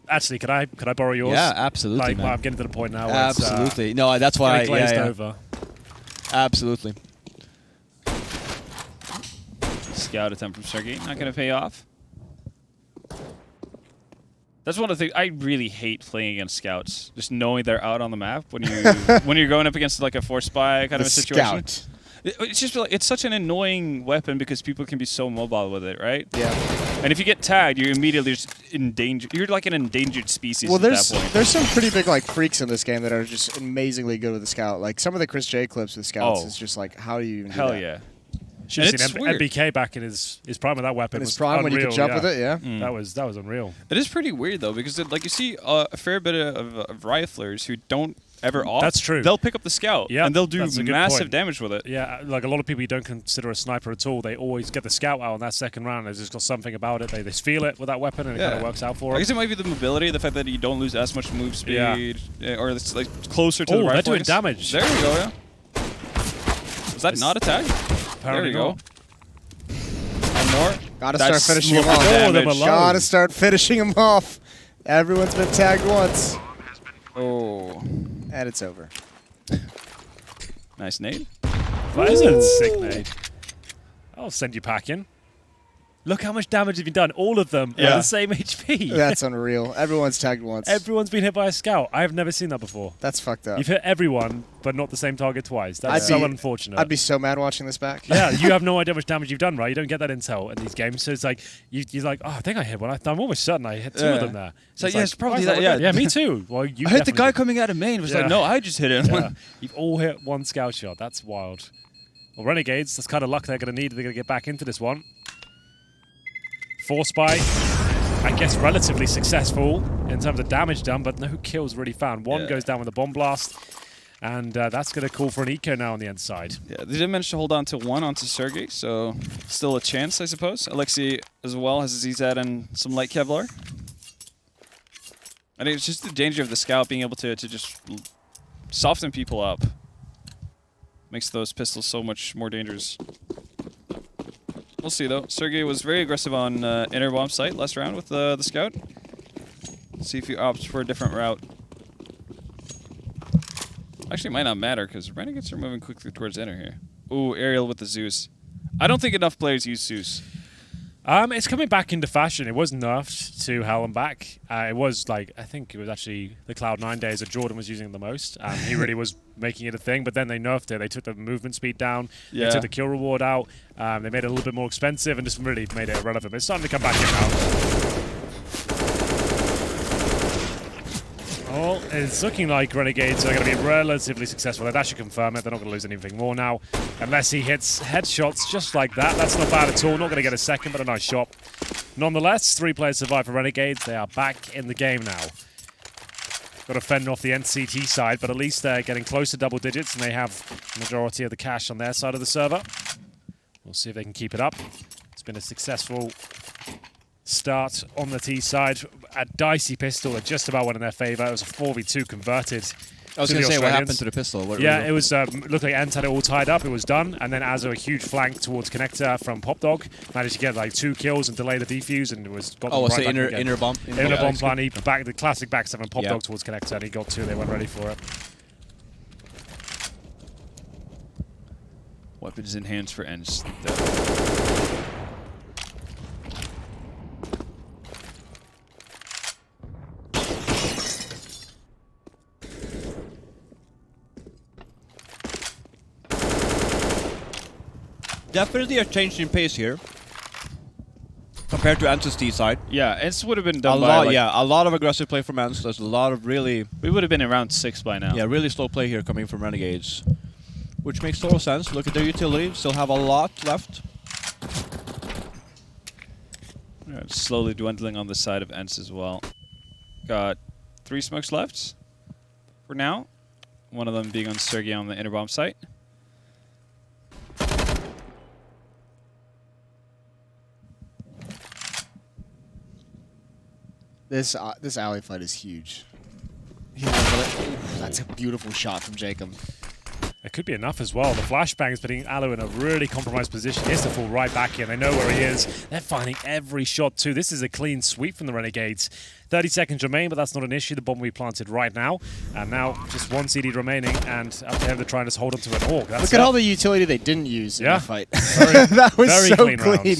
Actually, could I borrow yours? Yeah, absolutely, like, man. well, I'm getting to the point now where absolutely. No, that's why it's glazed over. Absolutely. Scout attempt from Sergey. Not going to pay off. That's one of the things I really hate playing against scouts. Just knowing they're out on the map when you when you're going up against like a force spy kind of a situation. Scout. It's just like, it's such an annoying weapon because people can be so mobile with it, right? Yeah. And if you get tagged, you're immediately just endangered. You're like an endangered species Well, at that point. there's some pretty big like freaks in this game that are just amazingly good with the scout. Like some of the Chris J clips with scouts is just like, how do you even do that? Yeah. Should have seen MBK back in his prime with that weapon. In his prime, when you could jump with it, yeah. That was unreal. It is pretty weird though, because like you see a fair bit of riflers who don't ever off. That's true. They'll pick up the scout, and they'll do massive damage with it. Yeah, like a lot of people you don't consider a sniper at all, they always get the scout out on that second round. There's just got something about it. They just feel it with that weapon, and it kind of works out for them. I guess it might be the mobility, the fact that you don't lose as much move speed, or it's like closer to the rifle. They're doing damage. There we go, yeah. Was that not a tag? There we go. One more. Gotta start finishing them off. Gotta start finishing them off. Everyone's been tagged once. Oh. And it's over. Nice nade. That is a sick nade. I'll send you packing. Look how much damage has been done. All of them are the same HP. That's unreal. Everyone's tagged once. Everyone's been hit by a scout. I've never seen that before. That's fucked up. You've hit everyone, but not the same target twice. That's so unfortunate. I'd be so mad watching this back. Yeah, you have no idea how much damage you've done, right? You don't get that intel in these games. So it's like, you're like, oh, I think I hit one. I'm almost certain I hit two of them there. So yeah, it's probably that. Yeah, me too. Well, you I hit the guy coming out of main. Was like, no, I just hit him. Yeah. You've all hit one scout shot. That's wild. Well, Renegades, that's kind of luck they're going to need. They're going to get back into this one. Force by, I guess, relatively successful in terms of damage done, but no kills really found. One goes down with a bomb blast, and that's going to call for an eco now on the ENCE side. Yeah, they did manage to hold on to one onto Sergey, so still a chance, I suppose. Alexei as well has a ZZ and some light Kevlar. I think it's just the danger of the scout being able to just soften people up. Makes those pistols so much more dangerous. We'll see, though. Sergey was very aggressive on inner bomb site last round with the scout. See if he opts for a different route. Actually, it might not matter, because Renegades are moving quickly towards inner here. Ooh, aerial with the Zeus. I don't think enough players use Zeus. It's coming back into fashion. It was nerfed to hell and back. It was like, I think it was actually the Cloud9 days that Jordan was using it the most. He really was making it a thing, but then they nerfed it. They took the movement speed down. They took the kill reward out. They made it a little bit more expensive and just really made it irrelevant. But it's starting to come back in now. Well, it's looking like Renegades are going to be relatively successful. They'd actually confirm it. They're not going to lose anything more now. Unless he hits headshots just like that. That's not bad at all. Not going to get a second, but a nice shot. Nonetheless, 3 players survive for Renegades. They are back in the game now. Got to fend off the NCT side, but at least they're getting close to double digits, and they have the majority of the cash on their side of the server. We'll see if they can keep it up. It's been a successful start on the T side. A dicey pistol that just about went in their favor. It was a 4v2 converted. I was going to say, what happened to the pistol? It was looked like ENCE had it all tied up. It was done, and then as a huge flank towards connector from Popdog, managed to get like 2 kills and delay the defuse, and it was got right back inner bomb plan. He back the classic back 7 Popdog towards connector, and he got 2. They went ready for it. Weapons in hands for ENCE. Definitely a change in pace here compared to ENCE's T side. Yeah, ENCE would have been done by a lot of aggressive play from ENCE. There's a lot of really... We would have been in round 6 by now. Yeah, really slow play here coming from Renegades, which makes total sense. Look at their utility. Still have a lot left. Slowly dwindling on the side of ENCE as well. Got 3 smokes left for now. One of them being on Sergey on the inner bomb site. This alley fight is huge. That's a beautiful shot from Jacob. It could be enough as well. The flashbang is putting Alu in a really compromised position. He has to fall right back in. They know where he is. They're finding every shot too. This is a clean sweep from the Renegades. 30 seconds remain, but that's not an issue. The bomb will be planted right now. And now just 1 CD remaining, and up to him to try and just hold onto an AUG. Look at all the utility they didn't use in the fight. That was very so clean.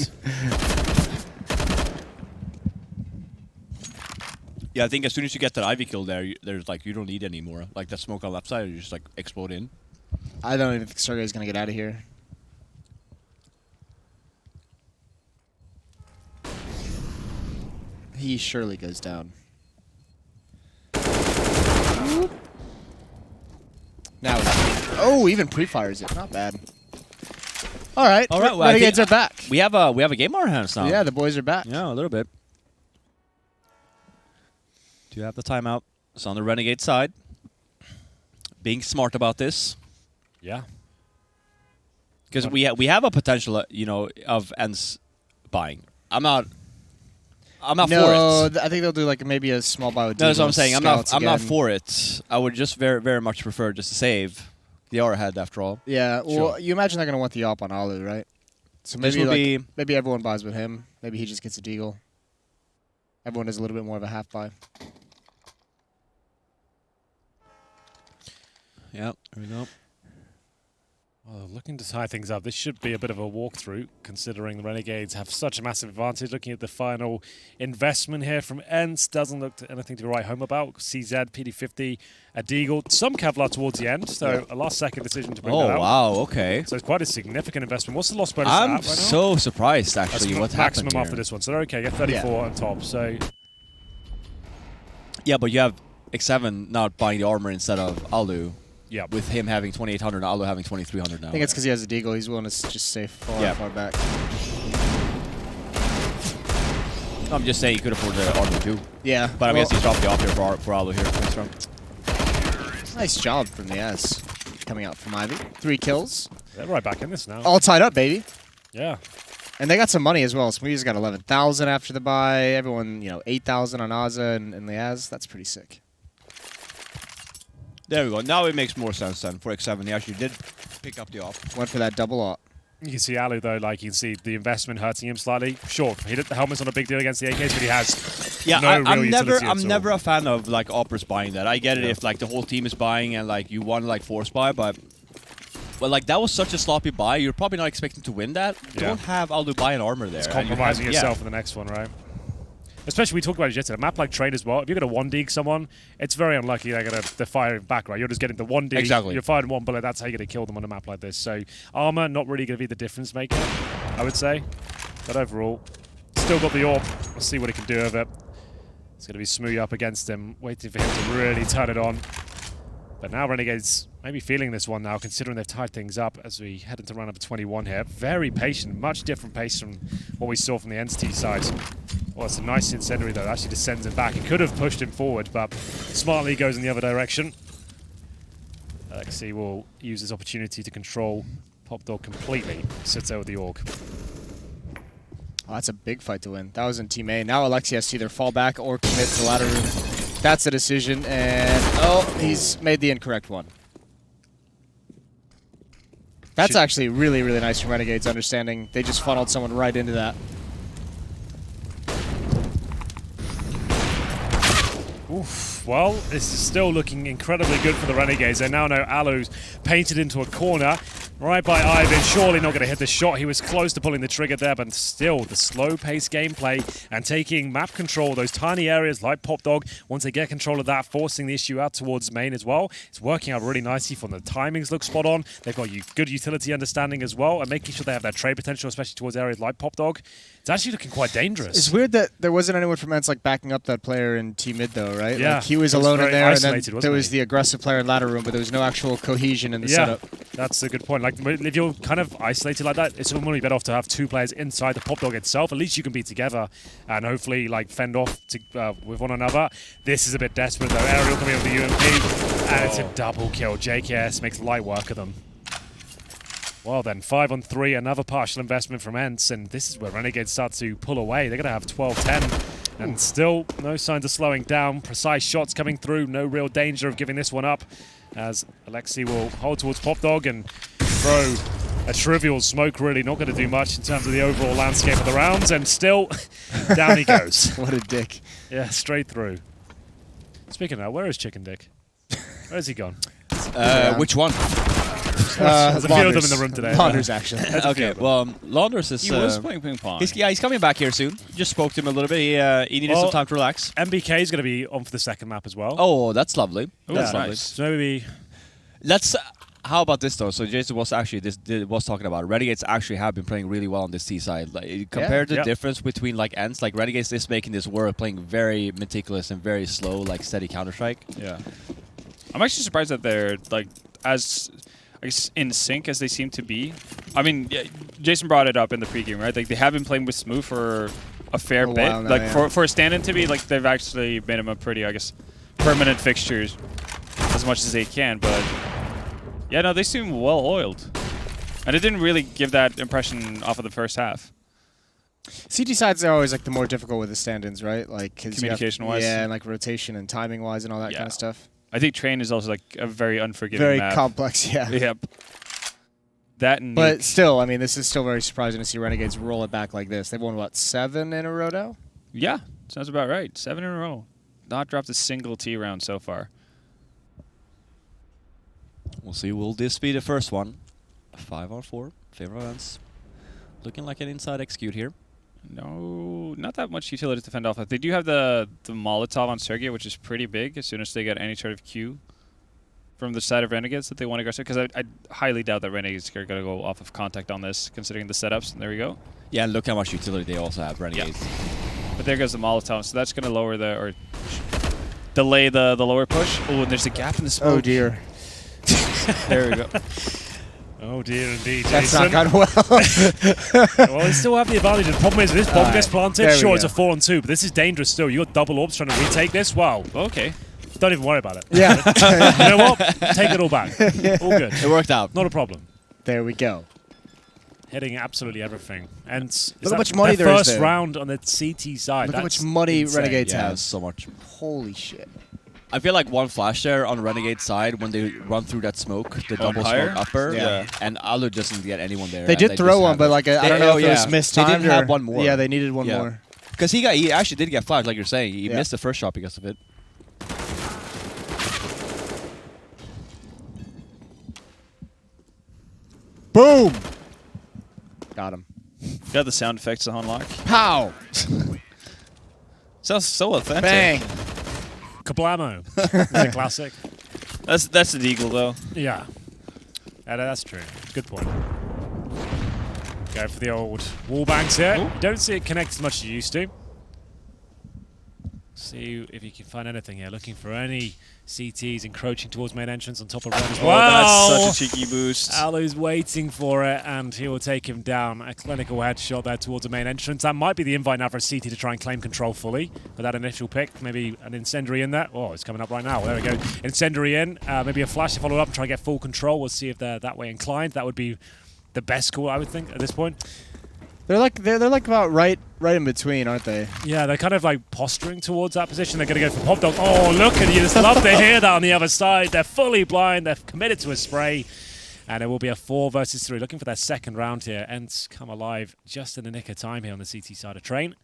Yeah, I think as soon as you get that Ivy kill there, there's like, you don't need any more. Like that smoke on left side, you just like explode in. I don't even think Sergey's going to get out of here. He surely goes down. Now, oh, even pre-fires it. Not bad. All right. Well, Renegades are back. We have a game on our hands now. Yeah, the boys are back. Yeah, a little bit. Do you have the timeout? It's on the Renegade side. Being smart about this. Yeah. Because we have a potential, you know, of ENCE buying. I'm not for it. I think they'll do like maybe a small buy with No, that's what I'm saying. I'm not again. for it. I would just very much prefer just to save. They are ahead after all. Yeah. Well, Sure. you imagine they're gonna want the op on Alu, right? So This maybe will be- maybe everyone buys with him. Maybe he just gets a deagle. Everyone does a little bit more of a half buy. Yeah, there we go. Well, looking to tie things up, this should be a bit of a walkthrough, considering the Renegades have such a massive advantage. Looking at the final investment here from ENCE, doesn't look to anything to write home about. CZ, PD50, a deagle, some Kevlar towards the end, so a last-second decision to bring that out. Oh, wow, okay. So it's quite a significant investment. What's the loss bonus I'm at right now? so surprised, actually, That's what's maximum happened after here. this one. So they're okay, get 34 on top. So Yeah, but you have X7 not buying the armor instead of Alu. yeah, With him having 2,800 and Alu having 2,300 now. I think it's because he has a deagle. He's willing to just stay far back. I'm just saying you could afford the armor too. Yeah. But I guess he's dropped the off here for Alu here. Next round. Nice job from the S. Coming out from Ivy. 3 kills. they're right back in this now. All tied up, baby. Yeah. And they got some money as well. Smoothies got 11,000 after the buy. Everyone, 8,000 on Aza and Liaz. That's pretty sick. There we go. Now it makes more sense then for X7. He actually did pick up the off. Went for that double op. You can see Alu, though, like you can see the investment hurting him slightly. Sure, he did the helmet's not a big deal against the AKs, but he has Yeah, no real I'm utility at all. never a fan of like operas buying that. I get it if like the whole team is buying and like you want to like force buy, but like that was such a sloppy buy. You're probably not expecting to win that. Yeah. Don't have Alu buy an armor there. It's and you compromising have- yourself in the next one, right? Especially, we talked about it yesterday. A map like Trade as well. If you're going to one-dig someone, it's very unlikely they're firing back, right? You're just getting the one-dig. Exactly. You're firing one bullet. That's how you're going to kill them on a map like this. So, armor, not really going to be the difference maker, I would say. But overall, still got the AWP. We'll see what he can do with it. It's going to be Smooth up against him, waiting for him to really turn it on. But now Renegades maybe feeling this one now, considering they've tied things up as we head into round number 21 here. Very patient, much different pace from what we saw from the entity side. Well, it's a nice incendiary though, that actually just sends him back. It could have pushed him forward, but smartly goes in the other direction. Alexi will use this opportunity to control Pop Dog completely. Sits there with the AUG. Oh, that's a big fight to win. That was in Team A. Now Alexi has to either fall back or commit to ladder room. That's the decision, and he's made the incorrect one. That's actually really, really nice from Renegades understanding. They just funneled someone right into that. Oof. Well, this is still looking incredibly good for the Renegades. They now know Alu's painted into a corner right by Ivan. Surely not going to hit the shot. He was close to pulling the trigger there, but still the slow-paced gameplay and taking map control, those tiny areas like Pop Dog, once they get control of that, forcing the issue out towards main as well. It's working out really nicely from the timings look spot on. They've got good utility understanding as well and making sure they have that trade potential, especially towards areas like Pop Dog. It's actually looking quite dangerous. It's weird that there wasn't anyone from ENCE like backing up that player in Team Mid though, right? Yeah. Like, he was alone in there, and then there was he? the aggressive player in ladder room, but there was no actual cohesion in the setup. That's a good point. Like, if you're kind of isolated like that, it's normally better off to have 2 players inside the Pop Dog itself. At least you can be together and hopefully like fend off with one another. This is a bit desperate though. Aerial coming over the UMP, and it's a double kill. JKS makes light work of them. Well then, 5 on 3, another partial investment from ENCE, and this is where Renegades start to pull away. They're going to have 12-10, and still no signs of slowing down. Precise shots coming through, no real danger of giving this one up, as Alexi will hold towards Pop Dog and throw a trivial smoke, really not going to do much in terms of the overall landscape of the rounds, and still down he goes. What a dick. Yeah, straight through. Speaking of that, where is Chicken Dick? Where's he gone? Which one? There's a few of them in the room today. Launders, actually. Okay, well, Launders is... He was playing ping pong. He's coming back here soon. Just spoke to him a little bit. He needed some time to relax. MBK is going to be on for the second map as well. Oh, that's lovely. That's yeah, lovely. nice. So maybe... Let's... how about this, though? So Jason was actually was talking about it. Renegades actually have been playing really well on this T side. Like, compared to the difference between like ENCE, like Renegades is making this work, playing very meticulous and very slow, like steady Counter-Strike. Yeah. I'm actually surprised that they're like as... I guess in sync as they seem to be, I mean, yeah, Jason brought it up in the pregame, right? Like they have been playing with Smooth for a fair bit. Now, like yeah. for a stand-in to be, like they've actually made him a pretty, I guess, permanent fixtures as much as they can. But yeah, no, they seem well oiled, and it didn't really give that impression off of the first half. CT sides are always like the more difficult with the stand-ins, right? Like communication-wise. Yeah, and like rotation and timing-wise and all that Yeah. kind of stuff. I think Train is also like a very unforgiving Very map. complex, yeah. Yep. That and But Nuke. still, I mean, this is still very surprising to see Renegades roll it back like this. They've won, what, 7 in a row now? Yeah, sounds about right. 7 in a row. Not dropped a single T round so far. We'll see. Will this be the first one? 5 on 4. Favorite ENCE. Looking like an inside execute here. No, not that much utility to fend off. They do have the Molotov on Sergei, which is pretty big as soon as they get any sort of cue from the side of Renegades that they want to go. Because I highly doubt that Renegades are going to go off of contact on this, considering the setups. And there we go. Yeah, and look how much utility they also have, Renegades. Yeah. But there goes the Molotov, so that's going to lower the, or delay the lower push. Oh, and there's a gap in the smoke. Oh, dear. There we go. Oh dear, indeed. That's Jason. not gone well. Well, they still have the advantage. The problem is, if this bomb gets planted, there we sure, it's go. a 4 on 2, but this is dangerous still. You got double orbs trying to retake this. Wow. Okay. Don't even worry about it. Yeah. You know what? Take it all back. All good. It worked out. Not a problem. There we go. Hitting absolutely everything. And Look how much money their there is first there. round on the CT side. Look how That's much money insane. Renegades Yeah, have. so much. Holy shit. I feel like one flash there on Renegade side when they run through that smoke, the double higher? smoke upper, Yeah. and Alu doesn't get anyone there. They and did throw just one, have but it. like I don't They- know oh, if it was yeah. mistimed. They did or- have one more. Yeah, they needed one Yeah. more. Because he actually did get flashed, like you're saying. He Yeah. missed the first shot because of it. Boom! Got him. Got the sound effects on lock. Pow! Sounds so authentic. Bang! Kablamo. It's a classic. That's the Deagle though. Yeah. That's true. Good point. Go for the old wall bangs here. Ooh. You don't see it connect as much as you used to. See if you can find anything here. Looking for any CTs encroaching towards main entrance on top of Ren as well. Oh, that's such a cheeky boost. Alu's waiting for it, and he will take him down. A clinical headshot there towards the main entrance. That might be the invite now for a CT to try and claim control fully with that initial pick. Maybe an incendiary in there. Oh, it's coming up right now. There we go. Incendiary in. Maybe a flash to follow up and try and get full control. We'll see if they're that way inclined. That would be the best call, I would think, at this point. They're like about right in between, aren't they? Yeah, they're kind of like posturing towards that position. They're going to go for pop dog. Oh, look at you. Just love to hear that on the other side. They're fully blind. They're committed to a spray. And it will be a 4 versus 3. Looking for their second round here. ENCE come alive just in the nick of time here on the CT side of Train.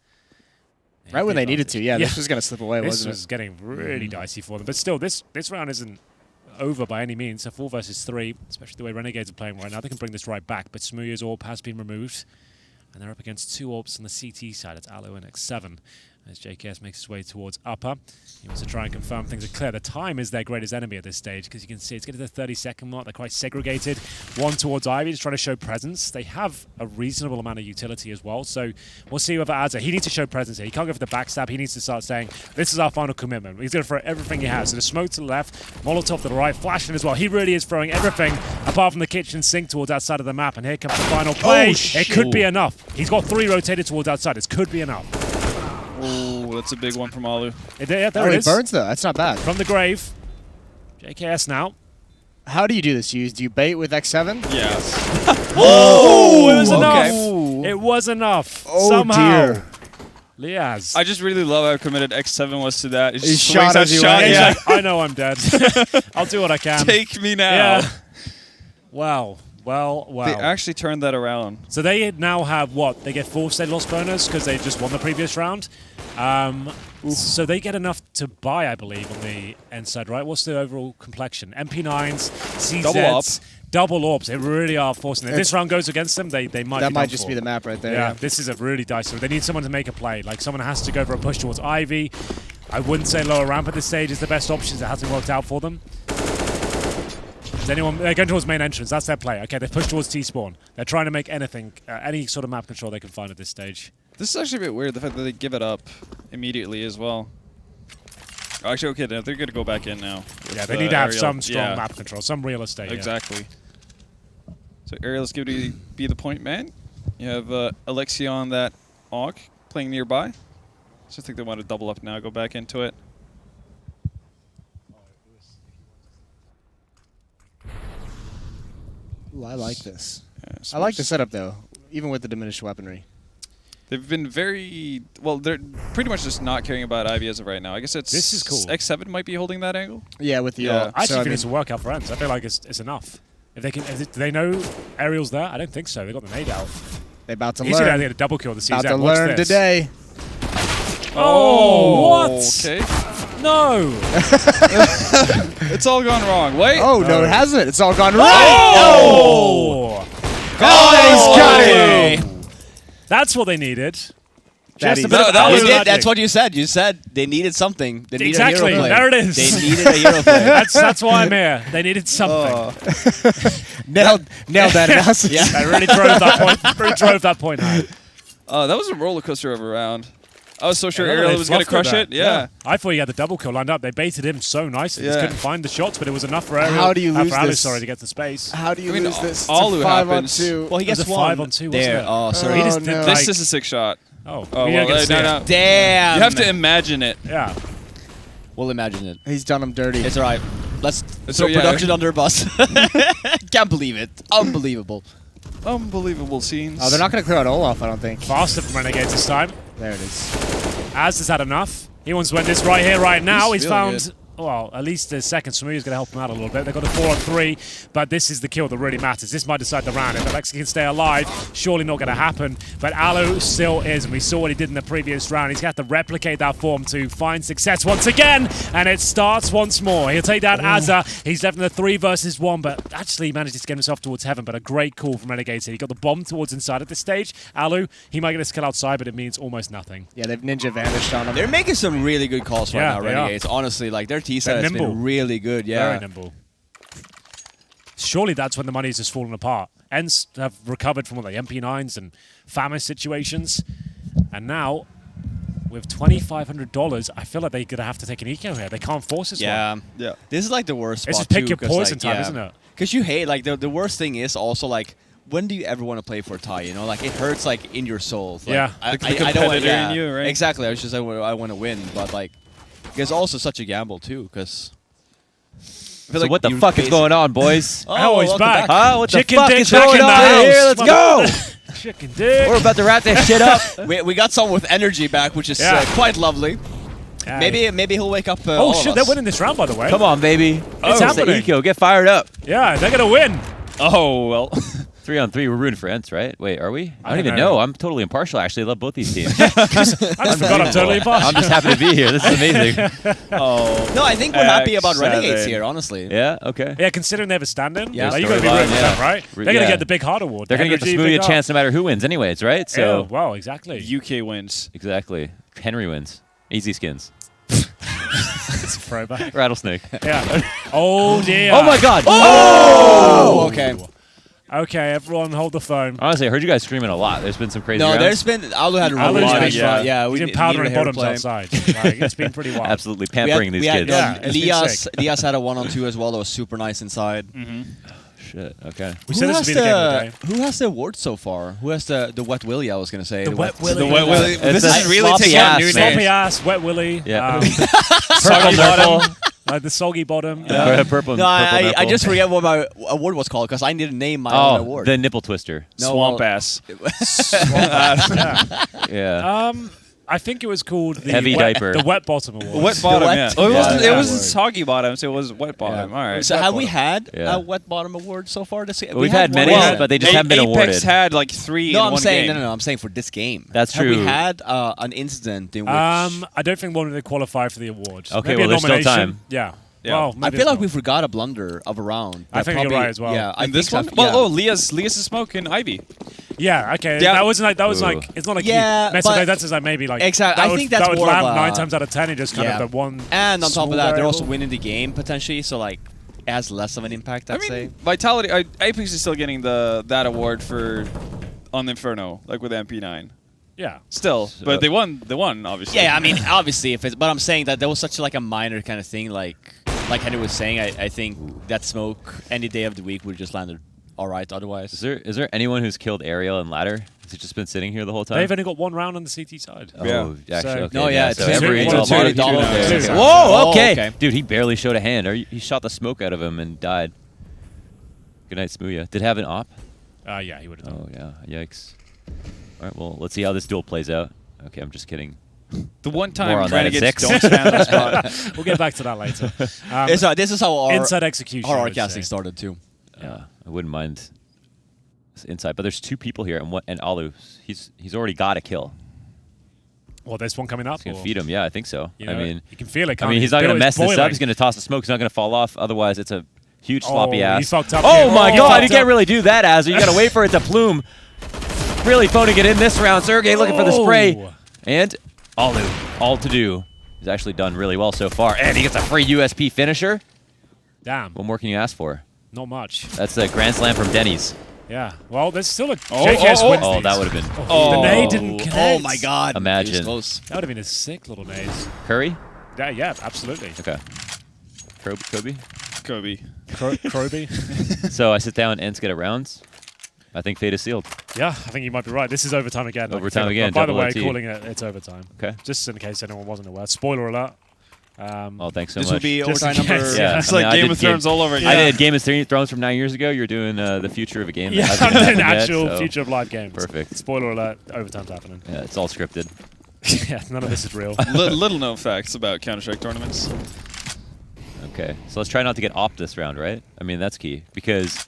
Right when they needed to. Yeah, Yeah. this was going to slip away, This wasn't was getting really dicey for them. But still, this round isn't over by any means. So 4 versus 3, especially the way Renegades are playing right now. They can bring this right back. But Smooya's orb has been removed. And they're up against 2 orbs on the CT side. It's Alu and X7 as JKS makes his way towards upper. He wants to try and confirm things are clear. The time is their greatest enemy at this stage because you can see it's getting to the 30-second mark. They're quite segregated. One towards Ivy, just trying to show presence. They have a reasonable amount of utility as well, so we'll see whether Azza, he needs to show presence here. He can't go for the backstab. He needs to start saying, this is our final commitment. He's going to throw everything he has. So the smoke to the left, Molotov to the right, flashing as well. He really is throwing everything apart from the kitchen sink towards outside of the map. And here comes the final play. It could be enough. He's got 3 rotated towards outside. This could be enough. Oh, that's a big one from Alu. Yeah, there Oh, it it is. burns though. That's not bad. From the grave. JKS now. How do you do this? Do you bait with X7? Yes. Oh, it was enough. Okay. It was enough. Oh, Somehow. dear. Liaz. I just really love how committed X7 was to that. He He just shot swings that as he shot. went. He's Yeah. like, I know I'm dead. I'll do what I can. Take me now. Yeah. Wow. Well. They actually turned that around. So they now have what? They get 4 state loss bonus because they just won the previous round. So they get enough to buy, I believe, on the end side, right? What's the overall complexion? MP9s, CZs, Double double orbs. They really are forcing it. If this round goes against them, they might. That be might done just for. be the map right there. Yeah, this is a really dicey. They need someone to make a play. Like someone has to go for a push towards Ivy. I wouldn't say lower ramp at this stage is the best option. It hasn't worked out for them. Is anyone? They're going towards main entrance. That's their play. Okay, they've pushed towards T-spawn. They're trying to make anything, any sort of map control they can find at this stage. This is actually a bit weird, the fact that they give it up immediately as well. Actually, okay, they're going to go back in now. Yeah, they need to have aerial. some strong Yeah, map control, some real estate. Exactly. So Aerial's going to be the point man. You have Alexia on that AUG playing nearby. So I think they want to double up now, go back into it. Ooh, I like this. Yeah, I like the setup, though, even with the diminished weaponry. They've been very... Well, they're pretty much just not caring about Ivy as of right now. I guess it's... This is cool. X7 might be holding that angle. Yeah, with the Yeah. ult. I actually So, think it's a workout for ENCE. I feel like it's enough. If they can, do they know Aerial's there? I don't think so. They got the nade out. they're about to He's gonna learn. get a double kill the CZ. About to Watch learn this. today. Oh, what? Okay. No. It's all gone wrong. Wait. Oh, no, it hasn't. It's all gone right. Oh! Oh, he's got it. That's what they needed. That Just a is- bit of that was You did, magic. that's what you said. You said they needed something. They needed Exactly. a hero play. There it is. They needed a hero play. That's why I'm here. They needed something. Nailed that analysis. Yeah. I really drove that point. Really drove that point home. That was a roller coaster of a round. I was so sure Yeah, Aerial they was going to fluffed crush it. Yeah. I thought he had the double kill lined up. They baited him so nicely. Just Yeah. couldn't find the shots, but it was enough for Aerial. How do you lose for Alu, this? sorry, to get the space. How do you I mean, lose this? It's all a who 5 on happens. 2. Well, he It was gets a one. 5-on-2, wasn't there. it? Oh, sorry. He just Oh, did no. like, This is a 6 shot. oh, Oh, we well, didn't get to see it. no. Damn. You have to imagine it. Yeah. We'll imagine it. He's done him dirty. It's all right. Let's So, throw yeah. production under a bus. Can't believe it. Unbelievable. Unbelievable scenes. Oh, they're not going to clear out Olaf, I don't think. Faster from Renegades this time. There it is. Az has had enough. He wants to win this right here, right now. He's feeling found, well, at least a second. Smoothi's going to help him out a little bit. They've got a 4-on-3, but this is the kill that really matters. This might decide the round. If Alexa can stay alive, surely not going to happen. But Alu still is, and we saw what he did in the previous round. He's got to replicate that form to find success once again, and it starts once more. He'll take down Azza. He's left in the 3 versus 1, but actually he managed to get himself towards heaven. But a great call from Renegades here. He got the bomb towards inside at this stage. Alu, he might get his kill outside, but it means almost nothing. Yeah, they've ninja vanished on him. They're making some really good calls right Yeah, now, they are. Renegades. Honestly, like their T set They're has nimble. been really good. Yeah. Very nimble. Surely that's when the money's just fallen apart. ENCE have recovered from all the MP9s and famous situations. And now, with $2,500, I feel like they're going to have to take an eco here. They can't force this one. Yeah. This is like the worst spot It's just pick too, your 'cause, poison like, time, yeah. isn't it? Because you hate, like, the worst thing is also, like, when do you ever want to play for a tie, you know? Like, it hurts, like, in your soul. Like, Yeah. I The don't want competitor in you, right? Exactly. I was just, I want to win, but, like, it's also such a gamble, too, because... So what the fuck is going on, boys? Oh, he's welcome back. Huh? What the Chicken fuck dick is back going in the on house. here? Let's go! Chicken dick. We're about to wrap this shit up. We got someone with energy back, which is Yeah. quite lovely. Hey. Maybe he'll wake up Oh, all shit, of they're us. winning this round, by the way. Come on, baby. It's the happening. eco. Get fired up. Yeah, they're going to win. Oh, well. 3-on-3. We're rooting for ENCE, right? Wait, are we? I don't don't even know. know. I'm totally impartial. Actually, I love both these teams. I just forgot I'm totally impartial. I'm just happy to be here. This is amazing. Oh. No, I think we're happy about X7. Renegades here, honestly. Yeah. Okay. Yeah, considering they have a stand-in, Yeah. like, you got to be Storyline, rooting for yeah. them, right? They're going to Yeah. get the big heart award. They're gonna get the HenryG, smoothie big a heart. chance no matter who wins, anyways, right? So Yeah, well, exactly. UK wins. exactly. Henry wins. Easy skins. It's a throwback. Rattlesnake. Yeah. Oh, dear. Oh my God. Oh, okay. Okay, everyone hold the phone. Honestly, I heard you guys screaming a lot. There's been some crazy No, rounds. there's been... Alu had a Alu's really been- nice yeah. run. Yeah, We've we been needed powdering a hero bottoms play. outside. Like, it's been pretty wild. absolutely pampering these kids. Yeah, it's been Lias, sick. Lias had a 1-on-2 as well. That was super nice inside. Shit. Okay. We said this would be the game of the day. Who has the award so far? Who has the Wet Willy? I was gonna say The Wet Willy. The Wet Willy. It's This a is really sloppy taking on ass, new man. Sloppy names. ass, Wet Willy. Yeah. Purple Soggy bottom. nipple. The soggy bottom. Purple. No, purple I nipple. just forget what my award was called because I need to name my own Oh, award. the nipple twister. No, Swamp well- ass. Yeah. Yeah. I think it was called the Heavy wet, diaper. the wet bottom award. Wet bottom, wet- yeah. Oh, it wasn't, Yeah. it wasn't soggy bottom, so it was wet bottom. All right. So Wet have we bottom. had Yeah. a Wet Bottom award so far this game? We've had many, one. but they just haven't been Apex awarded. had like 3 No, in I'm one saying game. no. I'm saying for this game. That's Have we true. had an incident in which I don't think one would qualify for the award. Okay, Maybe well, a there's still nomination. time. Yeah. Yeah. Well, I maybe feel it's like not. we forgot a blunder of a round. I that think you're probably- right as well. Yeah, I And think this one? so, Well, yeah. oh, Lias is smoking Ivy. Yeah, okay. Yeah. That wasn't like Ooh. like it's not like Yeah, Metadata, but- that's just like maybe like Exactly, that I would, think that's that would more land of a- 9 times out of 10 in just kind Yeah. of the one. And on top of small that, they're also variable. winning the game potentially, so like it has less of an impact. I'd I mean, say. Vitality. Apex is still getting that award for on the Inferno, like with MP9. Yeah. Still, but they won. They won, obviously. Yeah, I mean, obviously, if it's, but I'm saying that there was such like a minor kind of thing, like Henry was saying. I think that smoke any day of the week would just landed all right otherwise. Is there anyone who's killed Ariel and Ladder? Has he just been sitting here the whole time? They've only got one round on the CT side. Oh, actually, So- okay. No, yeah, so two, every two, okay. two. Whoa, okay. okay. Dude, he barely showed a hand. Or he shot the smoke out of him and died. Good night, Smooya. Did he have an op? Yeah, he would have done. Oh, yeah. Yikes. All right, well, let's see how this duel plays out. Okay, I'm just kidding. The one More time on that at Renegades 6. don't stand on the spot. We'll get back to that later. This is how our Inside execution. I our would casting say. started too. I wouldn't mind this inside, but there's 2 people here, and Alu, he's already got a kill. Well, there's one coming up. He's gonna or- feed him. Yeah, I think so. You know, I mean, you can feel it. I Can't mean, you? he's not Feel gonna it's mess this up. boiling. He's gonna toss the smoke. He's not gonna fall off. Otherwise, it's a huge sloppy Oh, ass. he fucked up Oh here. my Oh, god, fucked you can't up. really do that, Azzer. You gotta wait for it to plume. Really phoning it in this round. Sergey looking for the spray. Oh. And Alu, all to do. He's actually done really well so far. And he gets a free USP finisher. Damn. What more can you ask for? Not much. That's a Grand Slam from Denny's. Yeah. Well, there's still a Oh, JKS oh, wins Oh, these. that would have been The nade didn't connect. Oh my god. Imagine. He was close. That would have been a sick little nade. Curry. Yeah, absolutely. Okay. Kobe. Kobe. Kroby. So I sit down and get a rounds. I think fate is sealed. Yeah, I think you might be right. This is overtime again. Overtime again, By the double way, OT. calling it's overtime. Okay. Just in case anyone wasn't aware. Spoiler alert. Oh, thanks so This much. will be Just overtime in number. case, Yeah. It's I mean, like I Game did of Thrones all over again. I did Game of Thrones from 9 years ago. You're doing the future of a game. Yeah, that I'm hasn't doing happened yet, actual so- future of live games. Perfect. Spoiler alert, overtime's happening. Yeah, it's all scripted. Yeah, none of this is real. Little known facts about Counter-Strike tournaments. Okay, so let's try not to get opt this round, right? I mean, that's key because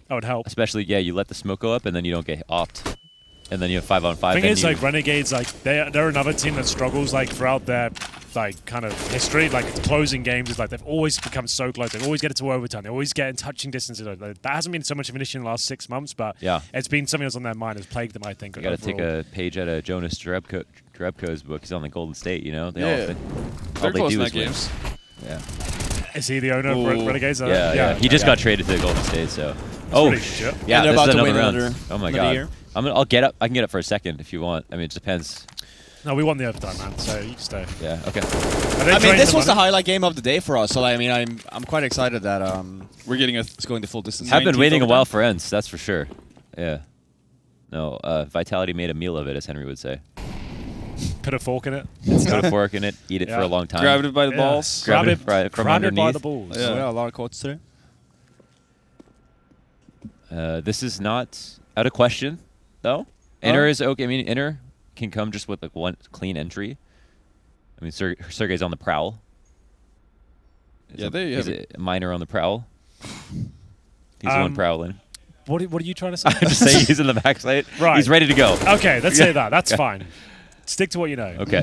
That would help. especially you let the smoke go up and then you don't get opt, and then you have 5-on-5. Thing is, like Renegades, like they're another team that struggles like throughout their like kind of history. Like closing games is like they've always become so close. They always get it to overtime. They always get in touching distances. Like, that hasn't been so much of an issue in the last 6 months, but Yeah. it's been something that's on their mind. Has plagued them, I think. you got to take a page out of Jonas Jerebko's book. He's on the Golden State, you know. They Yeah. all They're they close do in is that win. games. Yeah. Is he the owner of Ooh. Renegades? Yeah. He just got traded to Golden State, so. Oh, pretty legit. yeah. And they're This about is to another win round. another- Oh my another god. year. I'll get up. I can get up for a second if you want. I mean, it depends. No, we won the overtime, man. So you can stay. Yeah. Okay. I mean, this was the highlight game of the day for us. So I mean, I'm quite excited that We're getting a it's going the full distance. I've been 19th waiting a while overtime? for ENCE, that's for sure. Yeah. No, Vitality made a meal of it, as Henry would say. Put a fork in it. Put a fork in it, eat it for Yeah. a long time. Grabbed it by the Yeah. balls. Grab Grab it it from grab it by underneath. the balls. Yeah. Yeah, a lot of quotes today. This is not out of question, though. Inner is okay. I mean, Inner can come just with like one clean entry. I mean, Sergey's on the prowl. Yeah, they He's have a minor on the prowl. He's the one prowling. What are you trying to say? I'm just saying he's in the backside. Right. He's ready to go. Okay, let's say that. That's fine. Stick to what you know. Okay.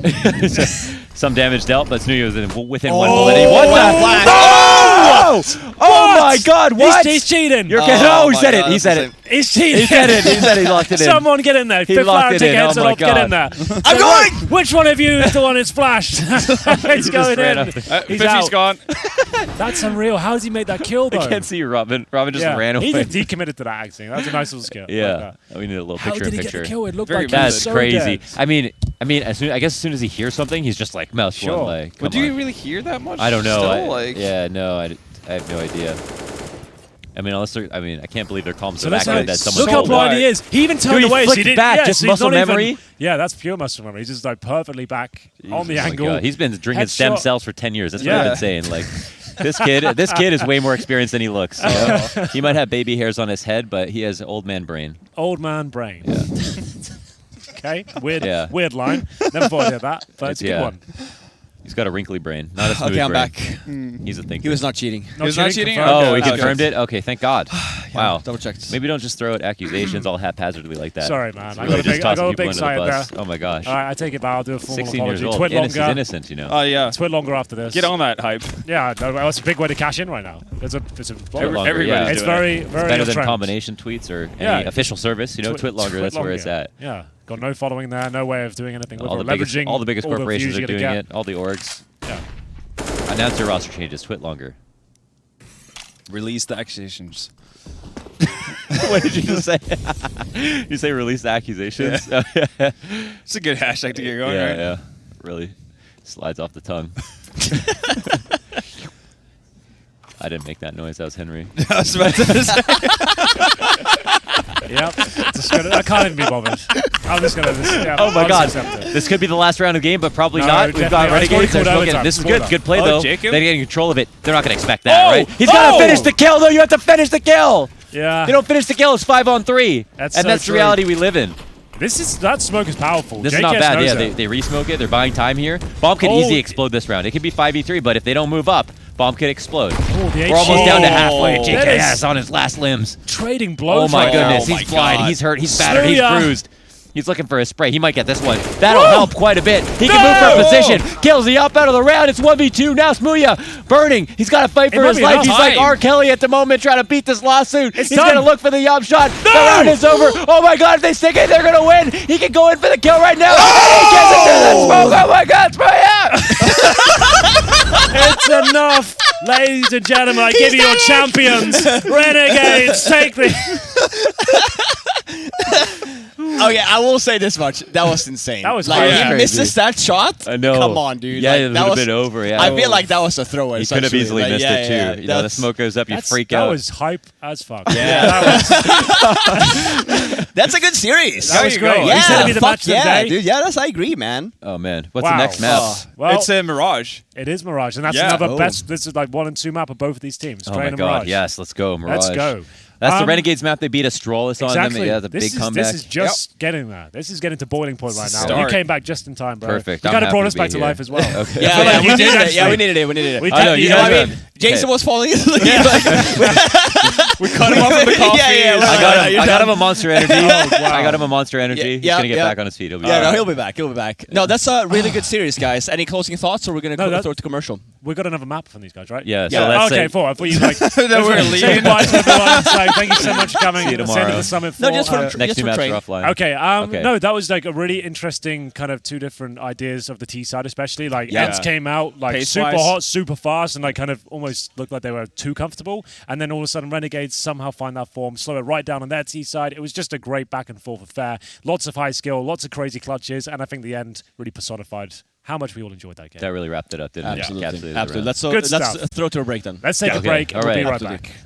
Some damage dealt, but Snooyo was within one bullet. What the? flash. Oh! Oh my God! What? He's cheating. You're Oh kidding. Oh, he my said it. God, He that's said the it. He's cheating. He said it. He said he locked it in. Someone get in there. He locked Fifflaren, it take in. heads Oh it my off. Get in God. there. I'm going! Which one of you is the one who's flashed? He's going ran in. up. He's 50's out. gone. That's unreal. How does he make that kill, though? I can't see you, Robin. Robin just ran away. He committed to that acting. That's a nice little skill. Yeah. We need a little How picture did in he picture. get the kill? It looked Very like he was That's so crazy. dead. I mean, I guess as soon as he hears something, he's just like mouse Sure. one. Like, But come do you on. really hear that much? I don't know. Still? Yeah, no, I have no idea. I mean, I can't believe they're calm so let's accurate have- that someone Look how told blind him. he is. He even turned Dude, he away. So he flicked didn't. back, Yeah, just so he's muscle not even- memory. Yeah, that's pure muscle memory. He's just like perfectly back on the Oh my angle. God. He's been drinking stem Headshot. cells for 10 years. That's what Yeah. I've been saying. Like, this kid is way more experienced than he looks. You know? He might have baby hairs on his head, but he has old man brain. Old man brain. Yeah. Okay, weird, Yeah. weird line. Never thought I'd hear that, but it's a good Yeah. one. He's got a wrinkly brain, not a smooth Okay, I'm brain. back. He's a thinker. He was not cheating. He was not cheating? confirmed. Oh, Okay, he okay. confirmed it? Okay, thank God. Wow. Double checked. Maybe don't just throw out accusations all haphazardly like that. Sorry, man. It's I really got a just big, I tossing got a people big under the side bus. there. Oh my gosh. All right, I take it back. I'll do a formal 16 years apology. old. Twit Innocent is longer. innocent, you know. Oh, yeah. Twit longer after this. Get on that hype. Yeah, no, that's a big way to cash in right now. It's a Twit longer, everybody's yeah. doing it's it. very, very Better on than trend. combination tweets or Yeah. any official service. You know, Twit longer, that's where it's at. Yeah, got no following there, no way of doing anything with All it. the Leveraging biggest all the corporations views are you're doing gonna it. All the orgs. Yeah. Announce your roster changes. Twit longer. Release the accusations. What did you just say? You say release the accusations? Yeah, It's a good hashtag to get going, right? yeah. Really slides off the tongue. I didn't make that noise. That was Henry. I was about to say. Yep. I can't even be bothered. I'm just gonna. Yeah, Oh my I'll God! just accept it. This could be the last round of game, but probably No, not. We've got definitely. It's Renegades. They're called smoking. overtime. This is Quarter. good. Good play Oh, though. Jacob? They're getting control of it. They're not gonna expect that, Oh! right? He's gotta Oh! finish the kill though. You have to finish the kill. Yeah. You don't finish the kill, it's 5-on-3. That's And so that's the true. reality we live in. That smoke is powerful. This is JKS not bad. knows Yeah, that. they re-smoke it. They're buying time here. Bomb could Oh. easily explode this round. It could be 5v3, but if they don't move up, Bomb could explode. Oh, the We're almost HG. down to halfway. That JKS is on his last limbs. trading blows. Oh my right goodness, now. he's blind, God. he's hurt, he's battered, he's Smooya. bruised. He's looking for a spray. He might get this one. That'll help quite a bit. He can move for a position. Kills the up out of the round. It's 1v2. Now Smooya burning. He's got to fight for might his be life. enough He's like time. R. Kelly at the moment trying to beat this lawsuit. It's He's done. going to look for the yum shot. The round is over. Oh my God, if they stick it, they're going to win. He can go in for the kill right now. And he gets it through the smoke. Oh my God, Smooya! It's enough, ladies and gentlemen. I give you your champions, Renegades. Take the. Okay, I will say this much. That was insane. That was like crazy. he misses that shot. I know. Come on, dude. Yeah, like, it would that have was been over. Yeah. I feel like that was a throwaway. he could have essentially. easily Like, missed yeah, it too. yeah, You know, the that's- smoke goes up, you freak that out. was hype as fuck. Yeah. That's a good series. That was great. Yeah, You said it'd be the fuck match of the yeah, day. dude. Yeah, I agree, man. Oh man, what's Wow. the next map? Well, It's a Mirage. it is Mirage, and that's Yeah. another Oh. best. This is like 1 and 2 map of both of these teams. Oh Train my and God, Mirage. yes, let's go, Mirage. Let's go. That's the Renegades map. They beat Astralis on Exactly. them. Yeah, the this big is, comeback. This is just getting there. This is getting to boiling point right now. You Start. came back just in time, bro. Perfect. You I'm kind of happy brought to us back be to here. life as well. Okay. Yeah, feel like we you did needed it. actually. Yeah, we needed it. We needed it. We I know, did, you You know guys what I mean? Jason was falling asleep. We cut him off with the coffee. Yeah, I got him. you're I got done. him a monster energy. wow. I got him a monster energy. He's Yeah, gonna get yeah. back on his feet. He'll be Yeah, fine. no, he'll be back. He'll be back. No, that's a really good series, guys. Any closing thoughts, or we're gonna No, that- throw it to commercial? We got another map from these guys, right? Yeah, so Yeah. let's Okay, say, cool. I thought you like. Then we're Say leaving. goodbye to everyone. So thank you so much for coming. See you Send tomorrow. to the summit. No, for, just for uh, next just two for maps train. are offline. Okay, Okay. no, that was like a really interesting kind of two different ideas of the T side, especially like Yeah. ENCE came out like super Pace-wise. hot, super fast, and like kind of almost looked like they were too comfortable. And then all of a sudden, Renegades somehow find that form, slow it right down on their T side. It was just a great back and forth affair. Lots of high skill, lots of crazy clutches, and I think the end really personified how much we all enjoyed that game. That really wrapped it up, didn't it? Absolutely. Encapsulated the Absolutely. round. Let's Good let's stuff. throw to a break then. Let's take a Okay, break. all We'll be right. right Absolutely. back.